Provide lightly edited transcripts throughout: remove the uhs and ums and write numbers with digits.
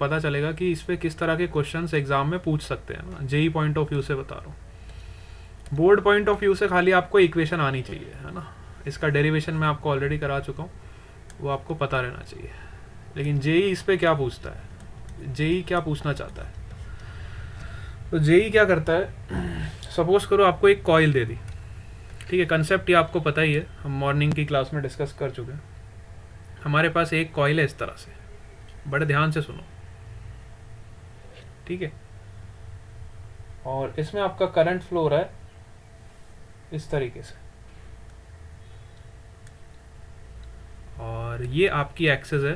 पता चलेगा कि इस पे किस तरह के क्वेश्चंस एग्जाम में पूछ सकते हैं ना। जेई पॉइंट ऑफ व्यू से बता रहा हूँ, बोर्ड पॉइंट ऑफ व्यू से खाली आपको इक्वेशन आनी चाहिए, है ना। इसका डेरिवेशन मैं आपको ऑलरेडी करा चुका हूँ, वो आपको पता रहना चाहिए। लेकिन जेई इस पे क्या पूछता है, जेई क्या पूछना चाहता है। तो जेई क्या करता है, सपोज करो आपको एक कॉइल दे दी, ठीक है। कंसेप्ट ये आपको पता ही है, हम मॉर्निंग की क्लास में डिस्कस कर चुके हैं। हमारे पास एक कॉइल है इस तरह से, बड़े ध्यान से सुनो, ठीक है। और इसमें आपका करंट फ्लो हो रहा है इस तरीके से, और ये आपकी एक्सिस है,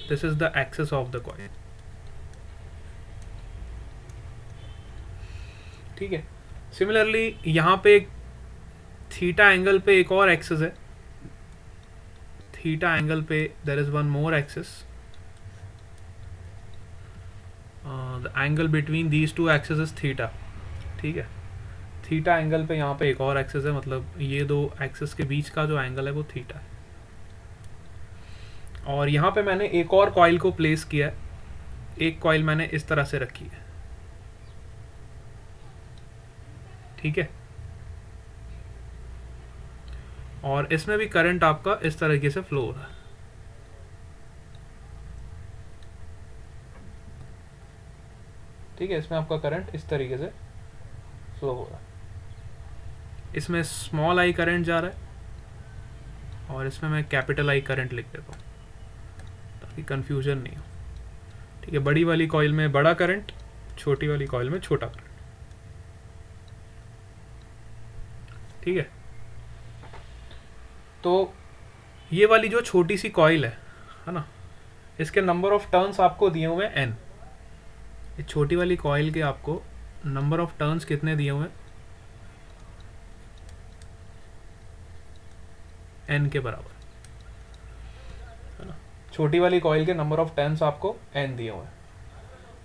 this is the axis of the coil, ठीक है। सिमिलरली यहाँ पे एक थीटा एंगल पे एक और एक्सिस है, थीटा एंगल पे there is one more axis, the angle between these two axis is theta, ठीक है। थीटा एंगल पे यहाँ पे एक और एक्सिस है, मतलब ये दो एक्सिस के बीच का जो एंगल है वो थीटा है। और यहाँ पे मैंने एक और कॉइल को प्लेस किया है, एक कॉइल मैंने इस तरह से रखी है, ठीक है। और इसमें भी करंट आपका इस तरीके से फ्लो हो रहा है, ठीक है। इसमें आपका करंट इस तरीके से फ्लो हो रहा है, इसमें स्मॉल आई करंट जा रहा है और इसमें मैं कैपिटल आई करंट लिख देता हूँ ताकि कंफ्यूजन नहीं हो, ठीक है। बड़ी वाली कॉइल में बड़ा करंट, छोटी वाली कॉइल में छोटा करंट, ठीक है। तो ये वाली जो छोटी सी कॉइल है ना, इसके नंबर ऑफ टर्न्स आपको दिए हुए हैं n। ये छोटी वाली कॉइल के आपको नंबर ऑफ टर्न्स कितने दिए हुए हैं, n के बराबर, है ना। छोटी वाली कॉइल के नंबर ऑफ टर्न्स आपको n दिए हुए हैं।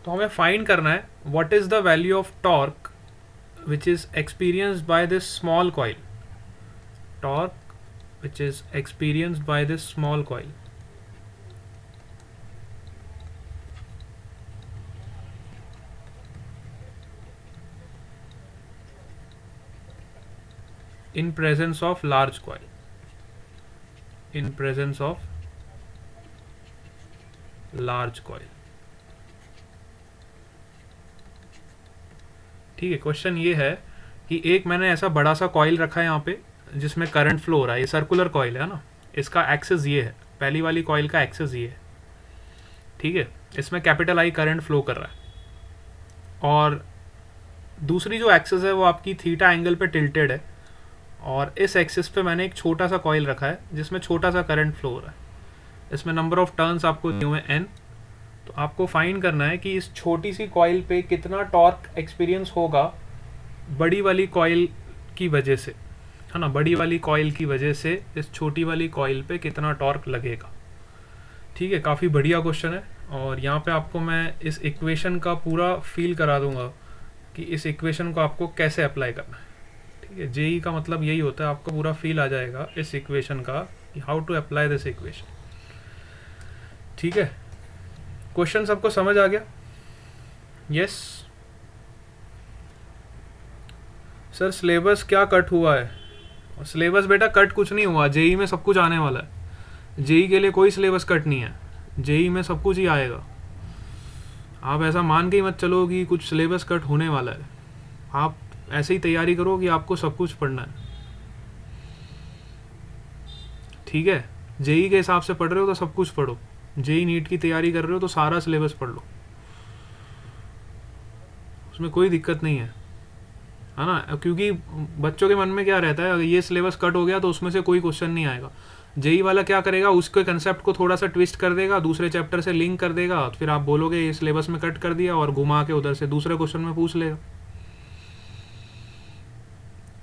तो हमें फाइंड करना है what is the value of torque which is experienced by this small coil, torque which is experienced by this small coil, in presence of large coil, in presence of large coil, ठीक है। Question ये है कि एक मैंने ऐसा बड़ा सा कॉइल रखा है यहाँ पे जिसमें करंट फ्लो हो रहा है, ये सर्कुलर कॉइल है ना, इसका एक्सेस ये है, पहली वाली कॉइल का एक्सेस ये है, ठीक है। इसमें कैपिटल आई करंट फ्लो कर रहा है और दूसरी जो एक्सेस है वो आपकी थीटा एंगल पे टिल्टेड है, और इस एक्सिस पे मैंने एक छोटा सा कॉइल रखा है जिसमें छोटा सा करंट फ्लो हो रहा है। इसमें नंबर ऑफ टर्न्स आपको दिए हुए n। तो आपको फाइंड करना है कि इस छोटी सी कॉइल पे कितना टॉर्क एक्सपीरियंस होगा बड़ी वाली कॉइल की वजह से, है ना। बड़ी वाली कॉइल की वजह से इस छोटी वाली कॉइल पे कितना टॉर्क लगेगा, ठीक है। काफ़ी बढ़िया क्वेश्चन है, और यहाँ पे आपको मैं इस इक्वेशन का पूरा फील करा दूंगा कि इस इक्वेशन को आपको कैसे अप्लाई करना है, ठीक है। जेई का मतलब यही होता है, आपको पूरा फील आ जाएगा इस इक्वेशन का कि how to apply this equation, ठीक है। क्वेश्चन सबको समझ आ गया? Yes sir. सिलेबस क्या कट हुआ है? सिलेबस बेटा कट कुछ नहीं हुआ, जेई में सब कुछ आने वाला है। जेई के लिए कोई सिलेबस कट नहीं है, जेई में सब कुछ ही आएगा। आप ऐसा मान के ही मत चलो कि कुछ सिलेबस कट होने वाला है, आप ऐसे ही तैयारी करो कि आपको सब कुछ पढ़ना है, ठीक है। जेई के हिसाब से पढ़ रहे हो तो सब कुछ पढ़ो, जेई नीट की तैयारी कर रहे हो तो सारा सिलेबस पढ़ लो, उसमें कोई दिक्कत नहीं है ना। क्योंकि बच्चों के मन में क्या रहता है, अगर ये सिलेबस कट हो गया तो उसमें से कोई क्वेश्चन नहीं आएगा। जेई वाला क्या करेगा, उसके कंसेप्ट को थोड़ा सा ट्विस्ट कर देगा, दूसरे चैप्टर से लिंक कर देगा, फिर आप बोलोगे ये सिलेबस में कट कर दिया, और घुमा के उधर से दूसरे क्वेश्चन में पूछ लेगा।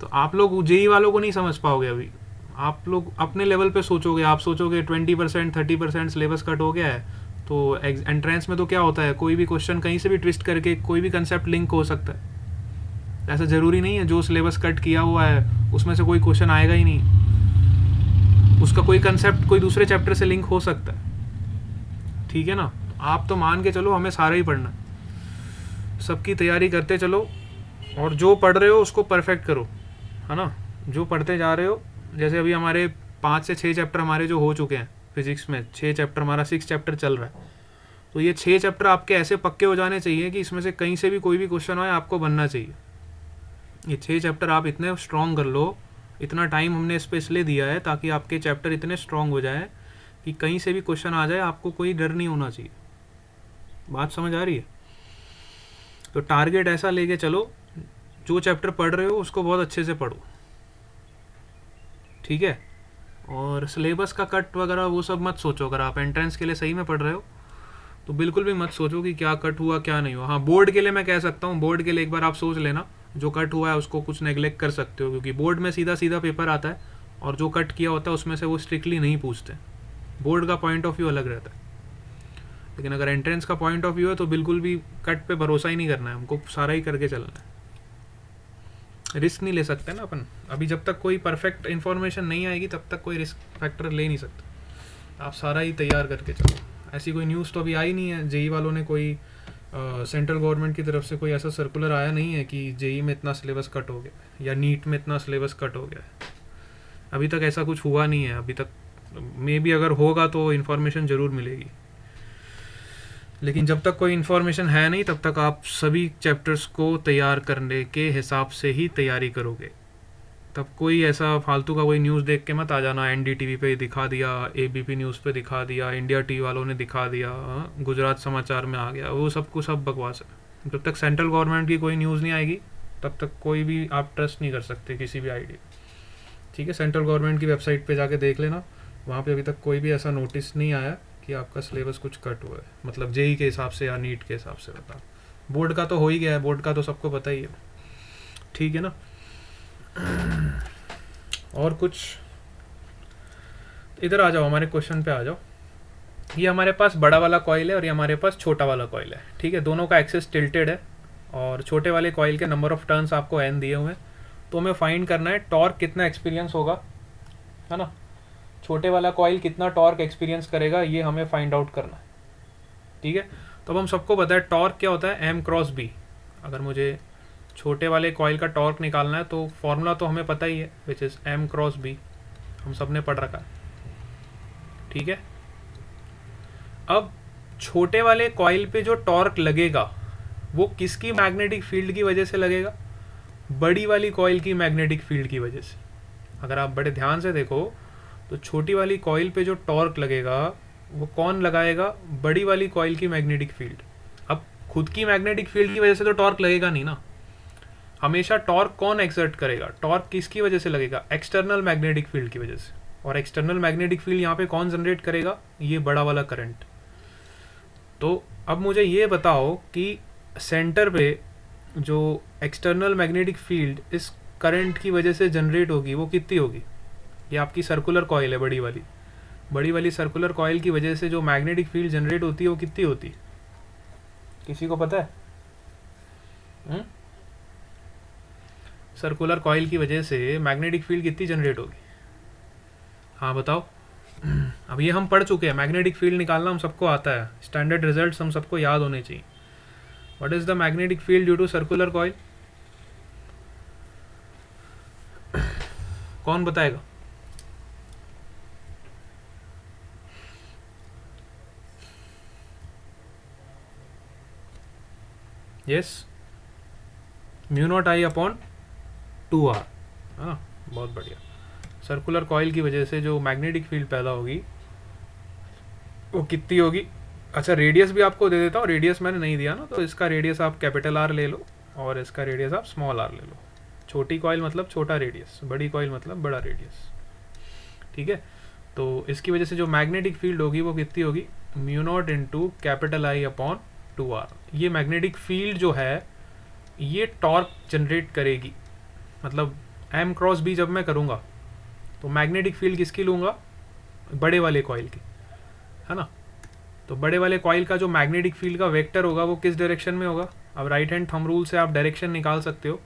तो आप लोग जेई वालों को नहीं समझ पाओगे। अभी आप लोग अपने लेवल पे सोचोगे, आप सोचोगे 20% 30% सिलेबस कट हो गया है, तो एंट्रेंस में तो क्या होता है, कोई भी क्वेश्चन कहीं से भी ट्विस्ट करके कोई भी कंसेप्ट लिंक हो सकता है। ऐसा ज़रूरी नहीं है जो सिलेबस कट किया हुआ है उसमें से कोई क्वेश्चन आएगा ही नहीं, उसका कोई कंसेप्ट कोई दूसरे चैप्टर से लिंक हो सकता है, ठीक है ना। तो आप तो मान के चलो हमें सारा ही पढ़ना है, सबकी तैयारी करते चलो, और जो पढ़ रहे हो उसको परफेक्ट करो, है ना। जो पढ़ते जा रहे हो, जैसे अभी हमारे 5 से 6 चैप्टर हमारे जो हो चुके हैं फिजिक्स में, 6 चैप्टर, हमारा 6 चैप्टर चल रहा है, तो ये 6 चैप्टर आपके ऐसे पक्के हो जाने चाहिए कि इसमें से कहीं से भी कोई भी क्वेश्चन आए आपको बनना चाहिए। ये 6 चैप्टर आप इतने स्ट्रॉन्ग कर लो, इतना टाइम हमने इस पर इसलिए दिया है ताकि आपके चैप्टर इतने स्ट्रॉन्ग हो जाए कि कहीं से भी क्वेश्चन आ जाए आपको कोई डर नहीं होना चाहिए। बात समझ आ रही है? तो टारगेट ऐसा लेके चलो, जो चैप्टर पढ़ रहे हो उसको बहुत अच्छे से पढ़ो, ठीक है। और सिलेबस का कट वगैरह वो सब मत सोचो। अगर आप एंट्रेंस के लिए सही में पढ़ रहे हो तो बिल्कुल भी मत सोचो कि क्या कट हुआ क्या नहीं हुआ। हाँ, बोर्ड के लिए मैं कह सकता हूँ, बोर्ड के लिए एक बार आप सोच लेना, जो कट हुआ है उसको कुछ नेग्लेक्ट कर सकते हो, क्योंकि बोर्ड में सीधा सीधा पेपर आता है और जो कट किया होता है उसमें से वो स्ट्रिक्टली नहीं पूछते। बोर्ड का पॉइंट ऑफ व्यू अलग रहता है, लेकिन अगर एंट्रेंस का पॉइंट ऑफ व्यू है तो बिल्कुल भी कट पे भरोसा ही नहीं करना है, हमको सारा ही करके चलना है। रिस्क नहीं ले सकते ना अपन। अभी जब तक कोई परफेक्ट इन्फॉर्मेशन नहीं आएगी तब तक कोई रिस्क फैक्टर ले नहीं सकते। आप सारा ही तैयार करके चलो। ऐसी कोई न्यूज़ तो अभी आई नहीं है, जेई वालों ने कोई सेंट्रल गवर्नमेंट की तरफ से कोई ऐसा सर्कुलर आया नहीं है कि जेई में इतना सिलेबस कट हो गया या नीट में इतना सिलेबस कट हो गया है। अभी तक ऐसा कुछ हुआ नहीं है। अभी तक मे बी अगर होगा तो इन्फॉर्मेशन ज़रूर मिलेगी, लेकिन जब तक कोई इन्फॉर्मेशन है नहीं तब तक आप सभी चैप्टर्स को तैयार करने के हिसाब से ही तैयारी करोगे। तब कोई ऐसा फालतू का कोई न्यूज़ देख के मत आ जाना, एनडीटीवी पे दिखा दिया, एबीपी न्यूज़ पे दिखा दिया, इंडिया टीवी वालों ने दिखा दिया, गुजरात समाचार में आ गया, वो सब कुछ सब बकवास है। जब तक सेंट्रल गवर्नमेंट की कोई न्यूज़ नहीं आएगी तब तक कोई भी आप ट्रस्ट नहीं कर सकते किसी भी आइडिया, ठीक है। सेंट्रल गवर्नमेंट की वेबसाइट पे जाके देख लेना, वहाँ पे अभी तक कोई भी ऐसा नोटिस नहीं आया कि आपका सिलेबस कुछ कट हुआ है, मतलब जेई के हिसाब से या नीट के हिसाब से। बता, बोर्ड का तो हो ही गया है, बोर्ड का तो सबको पता ही है, ठीक है ना। और कुछ, इधर आ जाओ, हमारे क्वेश्चन पे आ जाओ। ये हमारे पास बड़ा वाला कॉइल है और ये हमारे पास छोटा वाला कॉइल है, ठीक है। दोनों का एक्सिस टिल्टेड है और छोटे वाले कॉइल के नंबर ऑफ टर्न्स आपको n दिए हुए हैं, तो हमें फाइंड करना है टॉर्क कितना एक्सपीरियंस होगा, है ना। छोटे वाला कॉइल कितना टॉर्क एक्सपीरियंस करेगा ये हमें फाइंड आउट करना है, ठीक है। तो अब हम सबको पता है टॉर्क क्या होता है, m क्रॉस b। अगर मुझे छोटे वाले कॉइल का टॉर्क निकालना है तो फॉर्मूला तो हमें पता ही है, which is m cross b, हम सब ने पढ़ रखा है, ठीक है। अब छोटे वाले कॉइल पे जो टॉर्क लगेगा वो किसकी मैग्नेटिक फील्ड की वजह से लगेगा, बड़ी वाली कॉइल की मैग्नेटिक फील्ड की वजह से। अगर आप बड़े ध्यान से देखो तो छोटी वाली कॉइल पे जो टॉर्क लगेगा वो कौन लगाएगा, बड़ी वाली कॉइल की मैग्नेटिक फील्ड। अब खुद की मैग्नेटिक फील्ड की वजह से तो टॉर्क लगेगा नहीं ना, हमेशा टॉर्क कौन एक्सर्ट करेगा, टॉर्क किसकी वजह से लगेगा, एक्सटर्नल मैग्नेटिक फील्ड की वजह से। और एक्सटर्नल मैग्नेटिक फील्ड यहाँ पे कौन जनरेट करेगा, ये बड़ा वाला करंट। तो अब मुझे ये बताओ कि सेंटर पे जो एक्सटर्नल मैग्नेटिक फील्ड इस करंट की वजह से जनरेट होगी वो कितनी होगी। ये आपकी सर्कुलर कॉइल है, बड़ी वाली सर्कुलर कॉइल की वजह से जो मैग्नेटिक फील्ड जनरेट होती है वो कितनी होती है, किसी को पता है? सर्कुलर कॉइल की वजह से मैग्नेटिक फील्ड कितनी जनरेट होगी, हाँ बताओ। अब ये हम पढ़ चुके हैं, मैग्नेटिक फील्ड निकालना हम सबको आता है, स्टैंडर्ड रिजल्ट्स हम सबको याद होने चाहिए। What is the magnetic field due to circular coil, कौन बताएगा? Yes, mu naught I upon 2r, हाँ बहुत बढ़िया। सर्कुलर कॉइल की वजह से जो मैग्नेटिक फील्ड पैदा होगी वो कितनी होगी। अच्छा, रेडियस भी आपको दे देता हूँ, रेडियस मैंने नहीं दिया ना, तो इसका रेडियस आप कैपिटल R ले लो और इसका रेडियस आप स्मॉल r ले लो। छोटी कॉइल मतलब छोटा रेडियस, बड़ी कॉइल मतलब बड़ा रेडियस, ठीक है। तो इसकी वजह से जो मैग्नेटिक फील्ड होगी वो कितनी होगी, mu naught into capital I upon 2r। ये मैग्नेटिक फील्ड जो है ये टॉर्क जनरेट करेगी, मतलब m क्रॉस b जब मैं करूँगा तो मैग्नेटिक फील्ड किसकी लूँगा, बड़े वाले कॉइल की, है ना। तो बड़े वाले कॉइल का जो मैग्नेटिक फील्ड का वेक्टर होगा वो किस डायरेक्शन में होगा। अब राइट हैंड थंब रूल से आप डायरेक्शन निकाल सकते हो,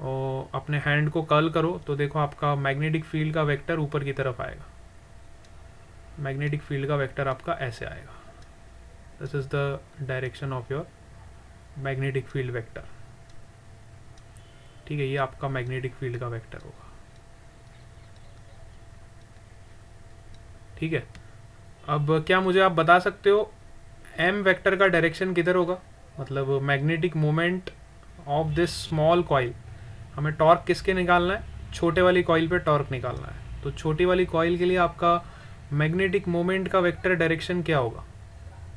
और अपने हैंड को कर्ल करो तो देखो आपका मैग्नेटिक फील्ड का वेक्टर ऊपर की तरफ आएगा। मैग्नेटिक फील्ड का वेक्टर आपका ऐसे आएगा, this is the direction of your magnetic field vector. ठीक है, ये आपका मैग्नेटिक फील्ड का वेक्टर होगा। ठीक है, अब क्या मुझे आप बता सकते हो एम वेक्टर का डायरेक्शन किधर होगा? मतलब magnetic moment of this small coil, हमें टॉर्क किसके निकालना है? छोटे वाली कॉइल पे टॉर्क निकालना है। तो छोटी वाली कॉइल के लिए आपका मैग्नेटिक मोमेंट का वेक्टर डायरेक्शन क्या होगा?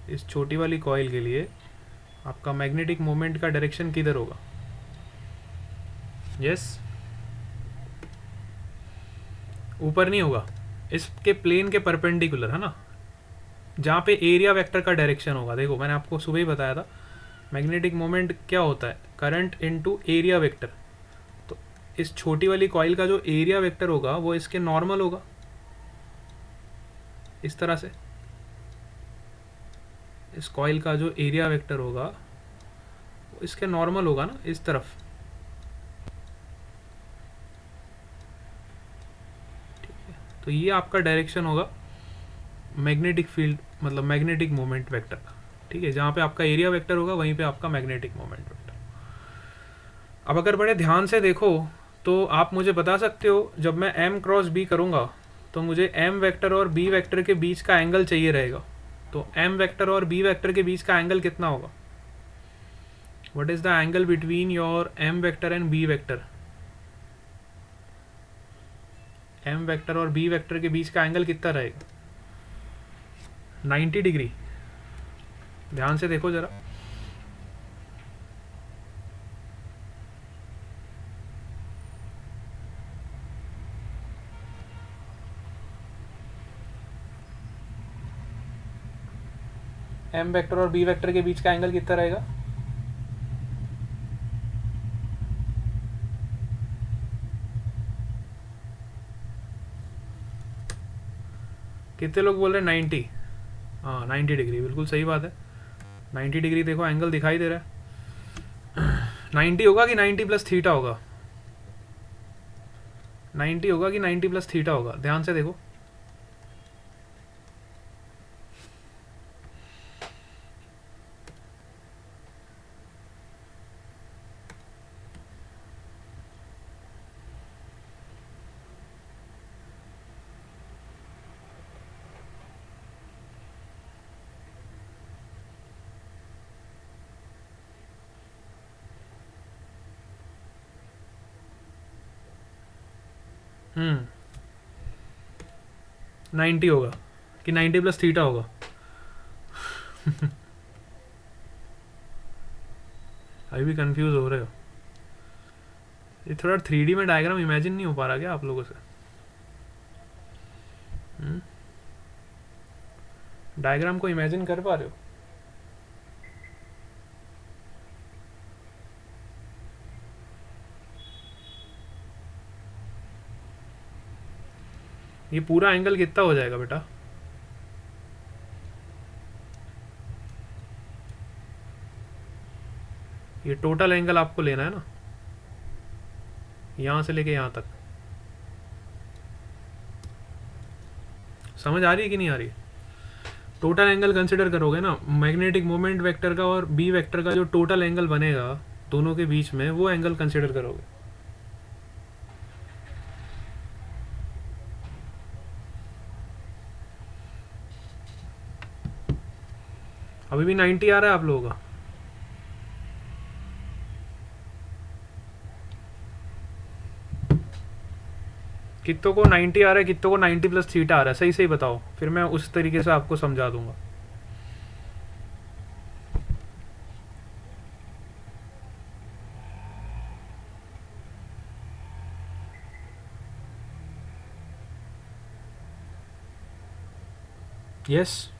इस छोटी वाली कॉइल के लिए आपका मैग्नेटिक मोमेंट का डायरेक्शन किधर होगा? यस, ऊपर नहीं होगा, इसके प्लेन के परपेंडिकुलर, है ना, जहाँ पे एरिया वेक्टर का डायरेक्शन होगा। देखो मैंने आपको सुबह ही बताया था मैग्नेटिक मोमेंट क्या होता है, करंट इनटू एरिया वेक्टर। तो इस छोटी वाली कॉइल का जो एरिया वेक्टर होगा वो इसके नॉर्मल होगा, इस तरह से। इस कॉइल का जो एरिया वेक्टर होगा वो इसके नॉर्मल होगा ना, इस तरफ। ठीक है, तो ये आपका डायरेक्शन होगा मैग्नेटिक फील्ड, मतलब मैग्नेटिक मोमेंट वेक्टर का। ठीक है, जहाँ पे आपका एरिया वेक्टर होगा वहीं पे आपका मैग्नेटिक मोमेंट वेक्टर। अब अगर बड़े ध्यान से देखो तो आप मुझे बता सकते हो, जब मैं एम क्रॉस बी करूँगा तो मुझे एम वेक्टर और बी वेक्टर के बीच का एंगल चाहिए रहेगा। तो एम वेक्टर और बी वेक्टर के बीच का एंगल कितना होगा? What is the angle between your M vector and B vector? M vector और बी वेक्टर के बीच का एंगल कितना रहेगा? 90 डिग्री। ध्यान से देखो जरा, एम वेक्टर और बी वेक्टर के बीच का एंगल कितना रहेगा? कितने लोग बोल रहे हैं 90? हाँ 90 डिग्री, बिल्कुल सही बात है। 90 डिग्री देखो एंगल दिखाई दे रहा है। 90 होगा कि 90 प्लस थीटा होगा? 90 होगा कि 90 प्लस थीटा होगा? ध्यान से देखो। हम्म, 90 होगा कि 90 प्लस थीटा होगा? अभी भी कंफ्यूज हो रहे हो? ये थोड़ा 3D में डायग्राम इमेजिन नहीं हो पा रहा क्या आप लोगों से? डायग्राम को इमेजिन कर पा रहे हो? ये पूरा एंगल कितना हो जाएगा बेटा? ये टोटल एंगल आपको लेना है ना, यहां से लेके यहां तक। समझ आ रही है कि नहीं आ रही? टोटल एंगल कंसिडर करोगे ना, मैग्नेटिक मोमेंट वेक्टर का और बी वेक्टर का जो टोटल एंगल बनेगा दोनों के बीच में, वो एंगल कंसिडर करोगे। अभी भी 90 आ रहा है आप लोगों का? कितों को 90 आ रहा है, कितों को 90 प्लस थीटा आ रहा है? सही सही बताओ, फिर मैं उस तरीके से आपको समझा दूंगा। यस,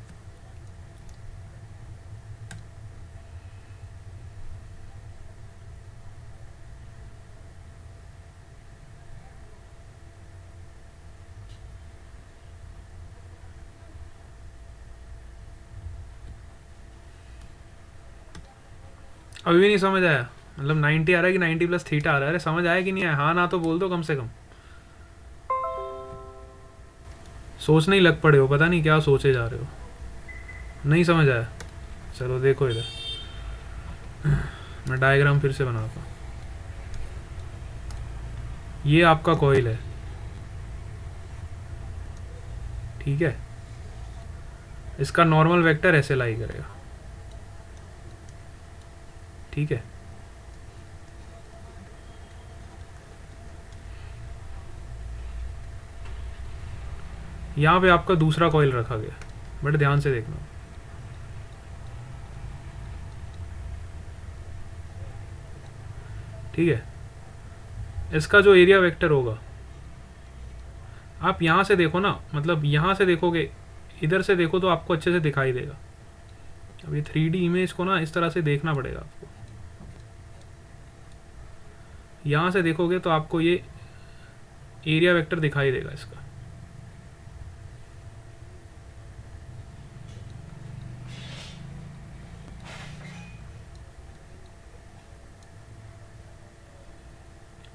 अभी भी नहीं समझ आया? मतलब 90 आ रहा है कि 90 प्लस थीटा आ रहा है? अरे समझ आया कि नहीं आया? हाँ ना तो बोल दो कम से कम। सोचने ही लग पड़े हो, पता नहीं क्या सोचे जा रहे हो। नहीं समझ आया? चलो देखो इधर, मैं डायग्राम फिर से बनाता हूँ। ये आपका कॉइल है, ठीक है। इसका नॉर्मल वेक्टर ऐसे लाई करेगा, ठीक है। यहाँ पे आपका दूसरा कॉइल रखा गया, बट ध्यान से देखना, ठीक है। इसका जो एरिया वेक्टर होगा, आप यहाँ से देखो ना, मतलब यहाँ से देखोगे, इधर से देखो तो आपको अच्छे से दिखाई देगा। अब ये 3D इमेज को ना इस तरह से देखना पड़ेगा आपको। यहाँ से देखोगे तो आपको ये एरिया वेक्टर दिखाई देगा इसका,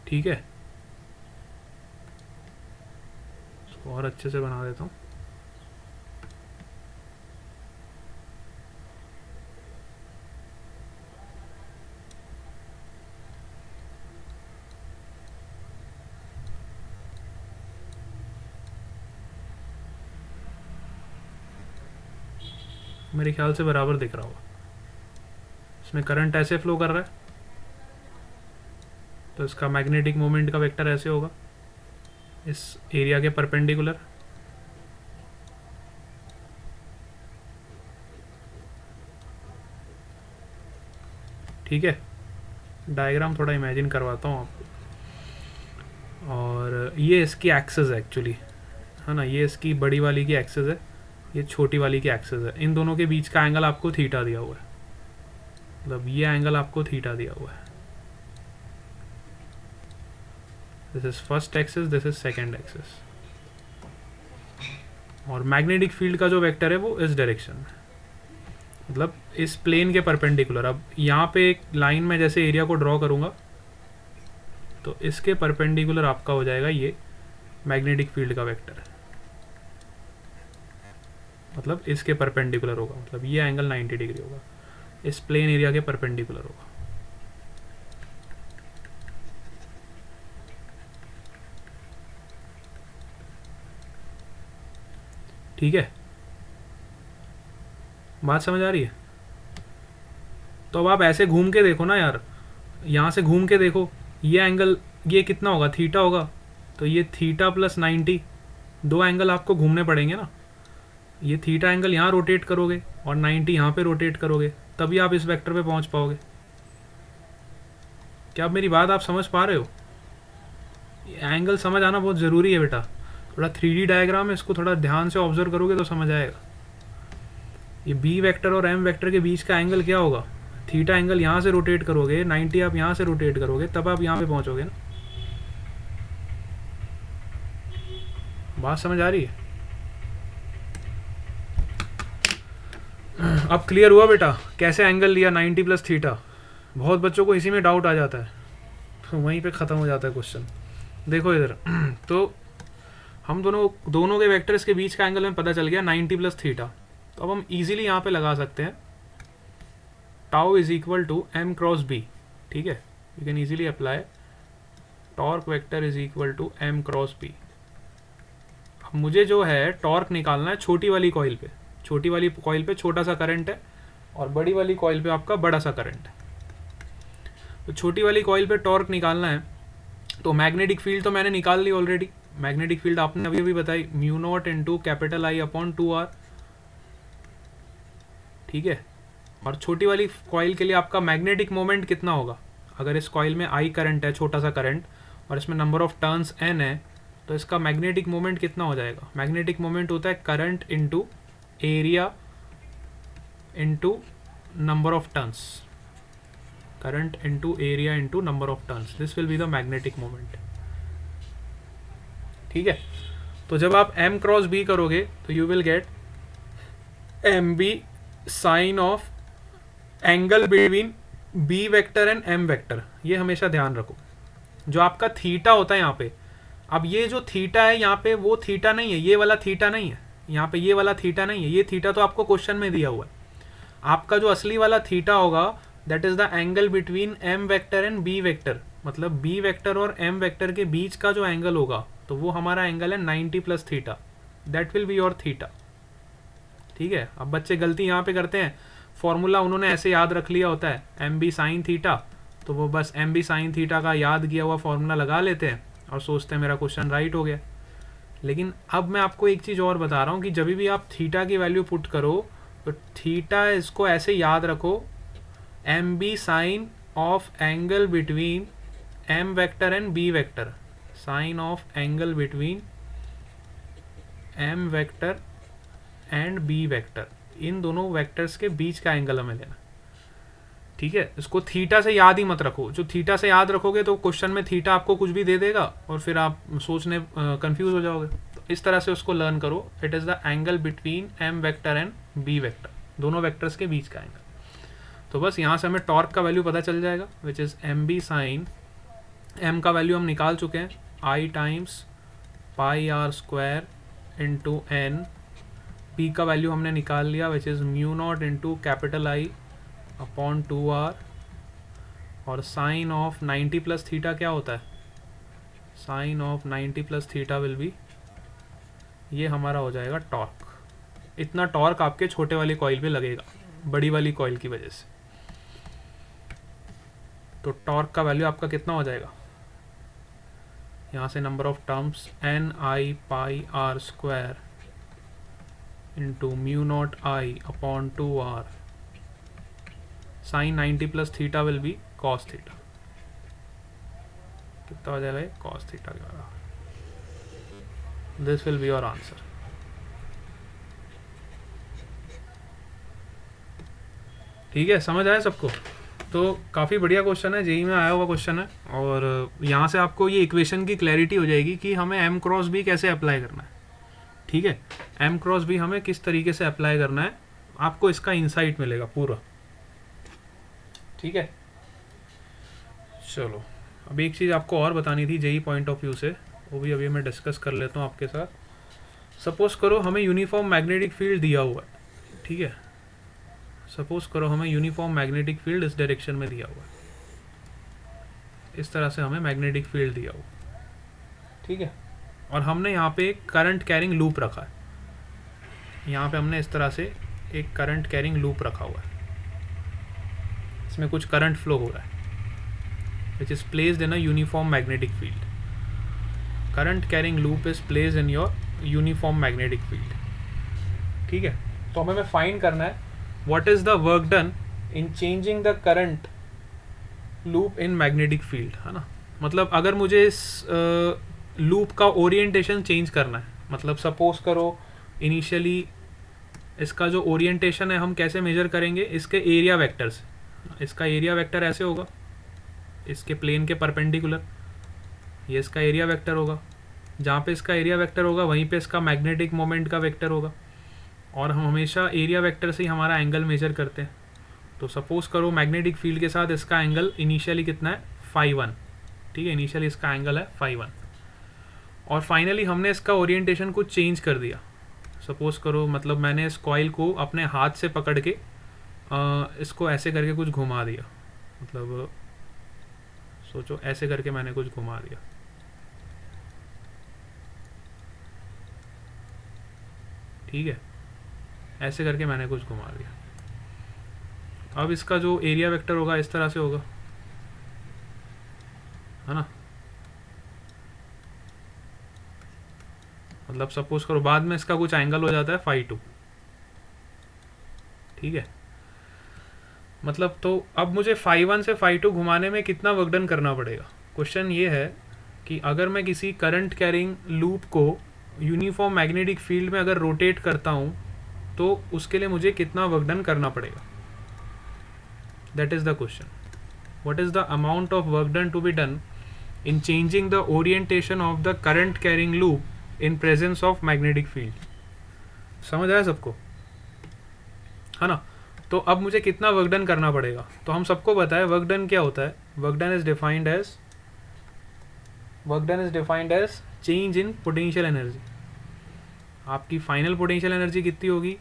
ठीक है। इसको और अच्छे से बना देता हूँ। मेरे ख्याल से बराबर दिख रहा होगा। इसमें करंट ऐसे फ्लो कर रहा है, तो इसका मैग्नेटिक मोमेंट का वेक्टर ऐसे होगा, इस एरिया के परपेंडिकुलर, ठीक है। डायग्राम थोड़ा इमेजिन करवाता हूँ आपको। और ये इसकी एक्सेस है एक्चुअली, है ना। ये इसकी बड़ी वाली की एक्सेस है, ये छोटी वाली की एक्सेस है। इन दोनों के बीच का एंगल आपको थीटा दिया हुआ है, मतलब ये एंगल आपको थीटा दिया हुआ है। This is first axis, this is second axis. और मैग्नेटिक फील्ड का जो वेक्टर है वो इस डायरेक्शन में, मतलब इस प्लेन के परपेंडिकुलर। अब यहाँ पे एक लाइन में जैसे एरिया को ड्रॉ करूँगा, तो इसके परपेंडिकुलर आपका हो जाएगा ये मैग्नेटिक फील्ड का वेक्टर, मतलब इसके परपेंडिकुलर होगा, मतलब ये एंगल 90 डिग्री होगा, इस प्लेन एरिया के परपेंडिकुलर होगा, ठीक है। बात समझ आ रही है? तो अब आप ऐसे घूम के देखो ना यार, यहाँ से घूम के देखो, ये एंगल ये कितना होगा, थीटा होगा। तो ये थीटा प्लस 90, दो एंगल आपको घूमने पड़ेंगे ना। ये थीटा एंगल यहाँ रोटेट करोगे और 90 यहाँ पे रोटेट करोगे, तभी आप इस वेक्टर पे पहुँच पाओगे। क्या अब मेरी बात आप समझ पा रहे हो? एंगल समझ आना बहुत ज़रूरी है बेटा। थोड़ा 3D डायग्राम है, इसको थोड़ा ध्यान से ऑब्जर्व करोगे तो समझ आएगा। ये बी वेक्टर और एम वेक्टर के बीच का एंगल क्या होगा, थीटा एंगल। यहाँ से रोटेट करोगे, 90 आप यहाँ से रोटेट करोगे, तब आप यहाँ पे पहुँचोगे ना। बात समझ आ रही है? अब क्लियर हुआ बेटा कैसे एंगल लिया 90 प्लस थीटा? बहुत बच्चों को इसी में डाउट आ जाता है, तो वहीं पे ख़त्म हो जाता है क्वेश्चन। देखो इधर तो हम दोनों के वेक्टर्स के बीच का एंगल हमें पता चल गया 90 प्लस थीटा। तो अब हम इजीली यहाँ पे लगा सकते हैं tau is equal to M cross B, ठीक है। You can easily apply torque vector is equal to M cross B. अब मुझे जो है टॉर्क निकालना है छोटी वाली कॉइल पे। छोटी वाली कॉइल पे छोटा सा करंट है और बड़ी वाली कॉइल पे आपका बड़ा सा करंट है। तो छोटी वाली कॉइल पे टॉर्क निकालना है, तो मैग्नेटिक फील्ड तो मैंने निकाल ली ऑलरेडी। मैग्नेटिक फील्ड आपने अभी अभी बताई, mu naught into capital I upon 2R, ठीक है। और छोटी वाली कॉइल के लिए आपका मैग्नेटिक मोमेंट कितना होगा, अगर इस कॉइल में I करंट है, छोटा सा करंट, और इसमें नंबर ऑफ टर्न्स N है, तो इसका मैग्नेटिक मोमेंट कितना हो जाएगा। मैग्नेटिक मोमेंट होता है current into area into number of turns, current into area into number of turns, this will be the magnetic moment, ठीक है। तो जब आप m क्रॉस b करोगे तो you will get M B sine of angle between b vector and m vector. ये हमेशा ध्यान रखो, जो आपका थीटा होता है यहाँ पे। अब ये जो थीटा है यहाँ पे, वो थीटा नहीं है, ये वाला थीटा नहीं है यहाँ पे, ये वाला थीटा नहीं है। ये थीटा तो आपको क्वेश्चन में दिया हुआ है। आपका जो असली वाला थीटा होगा that is the angle between M vector and B vector, मतलब बी वेक्टर और एम वेक्टर के बीच का जो एंगल होगा तो वो हमारा एंगल है 90 plus theta, that will be your theta. ठीक है, अब बच्चे गलती यहाँ पे करते हैं, फॉर्मूला उन्होंने ऐसे याद रख लिया होता है एम बी साइन थीटा, तो वो बस एम बी साइन थीटा का याद किया हुआ फॉर्मूला लगा लेते हैं और सोचते हैं मेरा क्वेश्चन राइट हो गया। लेकिन अब मैं आपको एक चीज़ और बता रहा हूँ कि जब भी आप थीटा की वैल्यू पुट करो तो थीटा इसको ऐसे याद रखो, M B sine of angle between M vector and B vector, sine of angle between M vector and B vector, इन दोनों वेक्टर्स के बीच का एंगल हमें लेना। ठीक है, इसको थीटा से याद ही मत रखो, जो थीटा से याद रखोगे तो क्वेश्चन में थीटा आपको कुछ भी दे देगा और फिर आप सोचने कंफ्यूज हो जाओगे। तो इस तरह से उसको लर्न करो, it is the angle between M vector and B vector, दोनों वेक्टर्स के बीच का एंगल। तो बस यहाँ से हमें टॉर्क का वैल्यू पता चल जाएगा which is M B sine, M का वैल्यू हम निकाल चुके हैं I times pi are square into N, P का वैल्यू हमने निकाल लिया which is mu naught into capital I upon 2r, और साइन ऑफ 90 प्लस थीटा क्या होता है, sine of 90 plus theta will be, ये हमारा हो जाएगा टॉर्क। इतना टॉर्क आपके छोटे वाली कॉइल पे लगेगा बड़ी वाली कॉइल की वजह से। तो टॉर्क का वैल्यू आपका कितना हो जाएगा, यहाँ से number of terms N I pi are square into mu naught I upon 2r, sine 90 plus theta will be cos theta, कितना हो जाएगा ये कॉस थीटा के बराबर। This will be your answer. ठीक है, समझ आया सबको? तो काफ़ी बढ़िया क्वेश्चन है, जेई में आया हुआ क्वेश्चन है, और यहाँ से आपको ये इक्वेशन की क्लैरिटी हो जाएगी कि हमें एम क्रॉस बी कैसे अप्लाई करना है। ठीक है, एम क्रॉस बी हमें किस तरीके से अप्लाई करना है, आपको इसका इंसाइट मिलेगा पूरा। ठीक है, चलो अब एक चीज़ आपको और बतानी थी जेई पॉइंट ऑफ व्यू से, वो भी अभी मैं डिस्कस कर लेता हूँ आपके साथ। सपोज करो हमें यूनिफॉर्म मैग्नेटिक फील्ड दिया हुआ है। ठीक है, सपोज करो हमें यूनिफॉर्म मैग्नेटिक फील्ड इस डायरेक्शन में दिया हुआ है, इस तरह से हमें मैग्नेटिक फील्ड दिया हुआ है। ठीक है, और हमने यहाँ पे एक करंट कैरिंग लूप रखा है, यहाँ पे हमने इस तरह से एक करंट कैरिंग लूप रखा हुआ है, इसमें कुछ करंट फ्लो हो रहा है which is placed in a uniform magnetic field. Current carrying loop is placed in your uniform magnetic field. ठीक है, तो हमें फाइंड करना है what is the work done in changing the current loop in magnetic field, है ना। मतलब अगर मुझे इस लूप का ओरिएंटेशन चेंज करना है, मतलब सपोज करो इनिशियली इसका जो ओरिएंटेशन है हम कैसे मेजर करेंगे, इसके एरिया वेक्टर से। इसका एरिया वेक्टर ऐसे होगा, इसके प्लेन के परपेंडिकुलर, ये इसका एरिया वेक्टर होगा, जहाँ पे इसका एरिया वेक्टर होगा वहीं पे इसका मैग्नेटिक मोमेंट का वेक्टर होगा, और हम हमेशा एरिया वेक्टर से ही हमारा एंगल मेजर करते हैं। तो सपोज करो मैग्नेटिक फील्ड के साथ इसका एंगल इनिशियली कितना है, φ1। ठीक है, इनिशियली इसका एंगल है φ1, और फाइनली हमने इसका ओरिएंटेशन कुछ चेंज कर दिया। सपोज करो मतलब मैंने इस कॉइल को अपने हाथ से पकड़ के इसको ऐसे करके कुछ घुमा दिया, मतलब सोचो ऐसे करके मैंने कुछ घुमा दिया। ठीक है, ऐसे करके मैंने कुछ घुमा दिया। अब इसका जो एरिया वेक्टर होगा इस तरह से होगा, है ना। मतलब सपोज करो बाद में इसका कुछ एंगल हो जाता है φ2। ठीक है, मतलब तो अब मुझे φ1 से φ2 घुमाने में कितना वर्क डन करना पड़ेगा। क्वेश्चन ये है कि अगर मैं किसी करंट कैरिंग लूप को यूनिफॉर्म मैग्नेटिक फील्ड में अगर रोटेट करता हूँ तो उसके लिए मुझे कितना वर्क डन करना पड़ेगा, that is the question. What is the amount of work done to be done in changing the orientation of the current carrying loop in presence of magnetic field. समझ आया सबको, है ना। तो अब मुझे कितना वर्क डन करना पड़ेगा, तो हम सबको बताएं वर्क डन क्या होता है। Work done is defined as change in potential energy. आपकी फाइनल पोटेंशियल एनर्जी कितनी होगी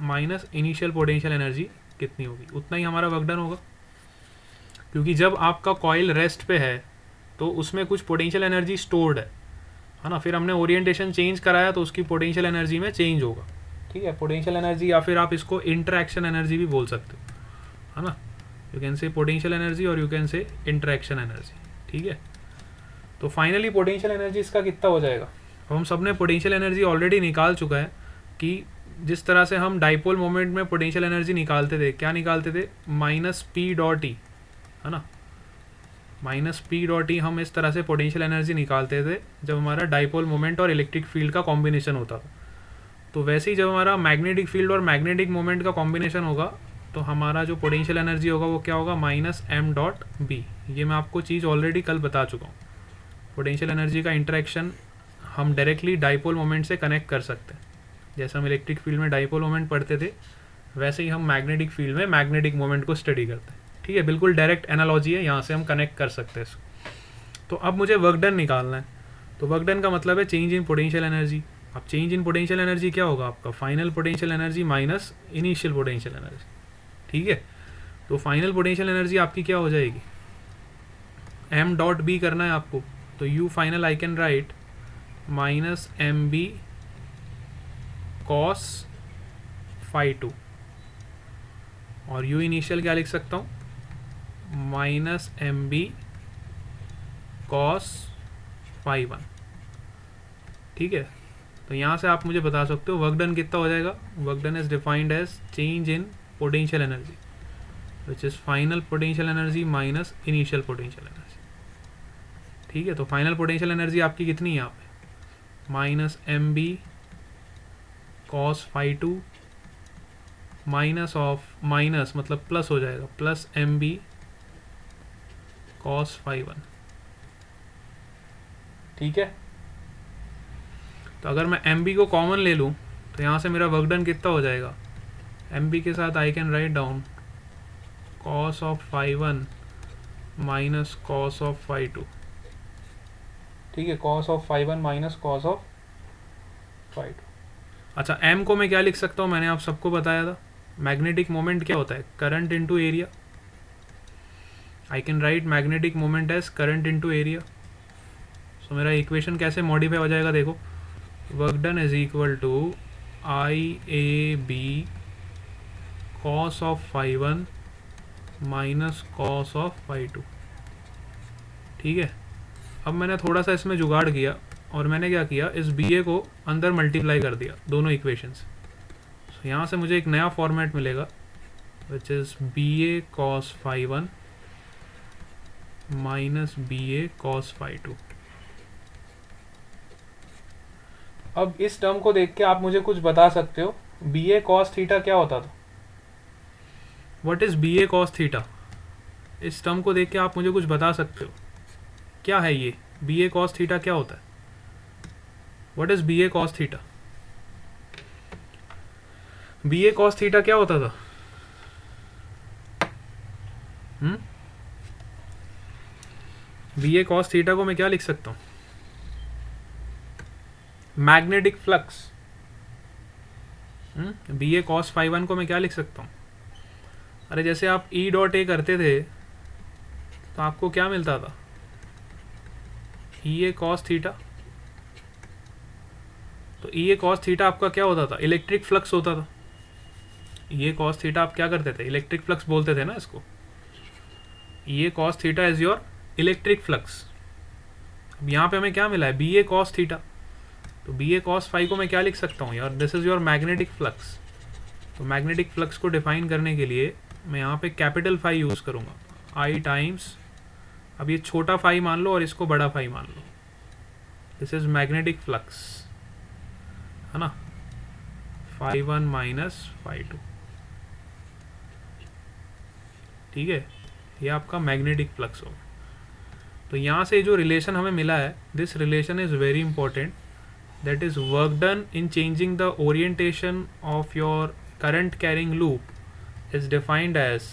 माइनस इनिशियल पोटेंशियल एनर्जी कितनी होगी, उतना ही हमारा वर्क डन होगा। क्योंकि जब आपका कॉइल रेस्ट पे है तो उसमें कुछ पोटेंशियल एनर्जी स्टोर्ड है ना, फिर हमने ओरिएंटेशन चेंज कराया तो उसकी पोटेंशियल एनर्जी में चेंज होगा। ठीक है, पोटेंशियल एनर्जी या फिर आप इसको इंटरेक्शन एनर्जी भी बोल सकते हो, है ना। You can say potential energy और you can say interaction energy. ठीक है, तो फाइनली पोटेंशियल एनर्जी इसका कितना हो जाएगा। हम सब ने पोटेंशियल एनर्जी ऑलरेडी निकाल चुका है कि जिस तरह से हम डाइपोल मोमेंट में पोटेंशियल एनर्जी निकालते थे, क्या निकालते थे, माइनस पी डॉट ई, है ना, माइनस पी डॉट ई हम इस तरह से पोटेंशियल एनर्जी निकालते थे जब हमारा डाइपोल मोमेंट और इलेक्ट्रिक फील्ड का कॉम्बिनेशन होता था। तो वैसे ही जब हमारा मैग्नेटिक फील्ड और मैग्नेटिक मोमेंट का कॉम्बिनेशन होगा तो हमारा जो पोटेंशियल एनर्जी होगा वो क्या होगा, माइनस एम डॉट बी। ये मैं आपको चीज़ ऑलरेडी कल बता चुका हूँ। पोटेंशियल एनर्जी का इंटरेक्शन हम डायरेक्टली डाइपोल मोमेंट से कनेक्ट कर सकते हैं। जैसे हम इलेक्ट्रिक फील्ड में डाइपोल मोमेंट पढ़ते थे वैसे ही हम मैग्नेटिक फील्ड में मैग्नेटिक मोमेंट को स्टडी करते हैं। ठीक है, बिल्कुल डायरेक्ट एनालॉजी है, यहाँ से हम कनेक्ट कर सकते हैं इसको। तो अब मुझे वर्क डन निकालना है, तो वर्क डन का मतलब है चेंज इन पोटेंशियल एनर्जी। अब चेंज इन पोटेंशियल एनर्जी क्या होगा, आपका final potential energy minus initial potential energy. ठीक है, तो फाइनल पोटेंशियल एनर्जी आपकी क्या हो जाएगी, एम डॉट बी करना है आपको, तो you final I can write minus M B cos phi two, और यू इनिशियल क्या लिख सकता हूँ, minus M B cos phi one. ठीक है, तो यहाँ से आप मुझे बता सकते हो वर्क डन कितना हो जाएगा। Work done is defined as change in potential energy which is final potential energy minus initial potential energy. ठीक है, तो फाइनल पोटेंशियल एनर्जी आपकी कितनी है यहाँ पे, minus M B cos phi two minus of, minus मतलब प्लस हो जाएगा, plus M B cos phi one. ठीक है, तो अगर मैं एम बी को कॉमन ले लूँ तो यहाँ से मेरा वर्क डन कितना हो जाएगा, एम बी के साथ I can write down cos of phi one minus cos of phi two. ठीक है, cos of phi one minus cos of phi two. अच्छा, एम को मैं क्या लिख सकता हूँ, मैंने आप सबको बताया था मैग्नेटिक मोमेंट क्या होता है, current into area. I can write magnetic moment as current into area. So मेरा इक्वेशन कैसे मॉडिफाई हो जाएगा, देखो, work done is equal to I A B cos of phi one minus cos of phi two. ठीक है, अब मैंने थोड़ा सा इसमें जुगाड़ किया और मैंने क्या किया, इस बी ए को अंदर मल्टीप्लाई कर दिया दोनों इक्वेशंस। तो यहाँ से मुझे एक नया फॉर्मेट मिलेगा which is B A cos phi one minus B A cos phi two. अब इस टर्म को देख के आप मुझे कुछ बता सकते हो, बी ए कॉस थीटा क्या होता था, what is B A cos theta. इस टर्म को देख के आप मुझे कुछ बता सकते हो, क्या है ये बी ए कॉस थीटा क्या होता है, what is B A cos theta. B A cos theta क्या होता था, बी ए कॉस थीटा को मैं क्या लिख सकता हूं, magnetic flux. B A cos phi one को मैं क्या लिख सकता हूं, अरे जैसे आप ई डॉट ए करते थे तो आपको क्या मिलता था, ई ए कॉस थीटा। तो ई ए कॉस थीटा आपका क्या होता था, इलेक्ट्रिक फ्लक्स होता था। ई ए कॉस थीटा आप क्या करते थे, इलेक्ट्रिक फ्लक्स बोलते थे ना इसको। E A cos theta is your electric flux. अब यहाँ पे हमें क्या मिला है, बी ए कॉस थीटा। तो बी ए कॉस फाई को मैं क्या लिख सकता हूँ यार, this is your magnetic flux. तो मैग्नेटिक फ्लक्स को डिफाइन करने के लिए मैं यहाँ पे कैपिटल फाई यूज़ करूँगा, आई टाइम्स, अब ये छोटा फाई मान लो और इसको बड़ा फाई मान लो, दिस इज मैग्नेटिक फ्लक्स, है ना, phi one minus phi two. ठीक है, ये आपका मैग्नेटिक फ्लक्स होगा। तो यहाँ से जो रिलेशन हमें मिला है, this relation is very important, that is work done in changing the orientation of your current carrying loop is defined as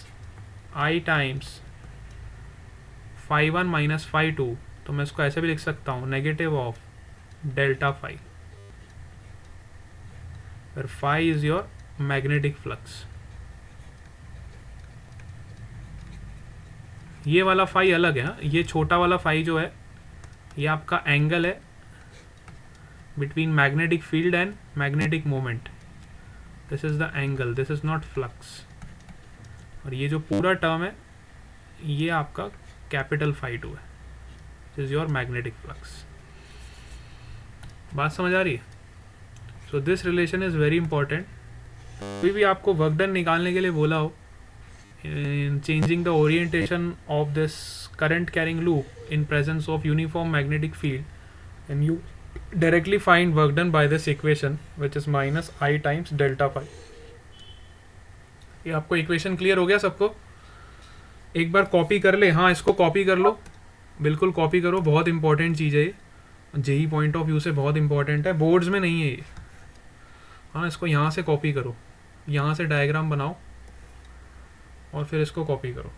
I times phi one minus phi two. तो मैं इसको ऐसे भी लिख सकता हूँ, negative of delta phi, where phi is your magnetic flux. ये वाला फाई अलग है। हाँ, ये छोटा वाला फाई जो है ये आपका एंगल है between magnetic field and magnetic moment. This is the angle, this is not flux. और ये जो पूरा टर्म है ये आपका कैपिटल फाई 2 है, this is your magnetic flux. बात समझ आ रही है? So this relation is very important. कोई भी आपको वर्क डन निकालने के लिए बोला हो, in changing the orientation of this current carrying loop in presence of uniform magnetic field, and you directly find work done by this equation which is minus I times delta phi. ये आपको equation clear हो गया सबको? एक बार copy कर ले। हाँ, इसको कॉपी कर लो, बिल्कुल कॉपी करो, बहुत इंपॉर्टेंट चीज़ है ये, जेई पॉइंट ऑफ व्यू से बहुत इंपॉर्टेंट है, बोर्ड्स में नहीं है ये। हाँ, इसको यहाँ से कॉपी करो, यहाँ से डायग्राम बनाओ और फिर इसको कॉपी करो।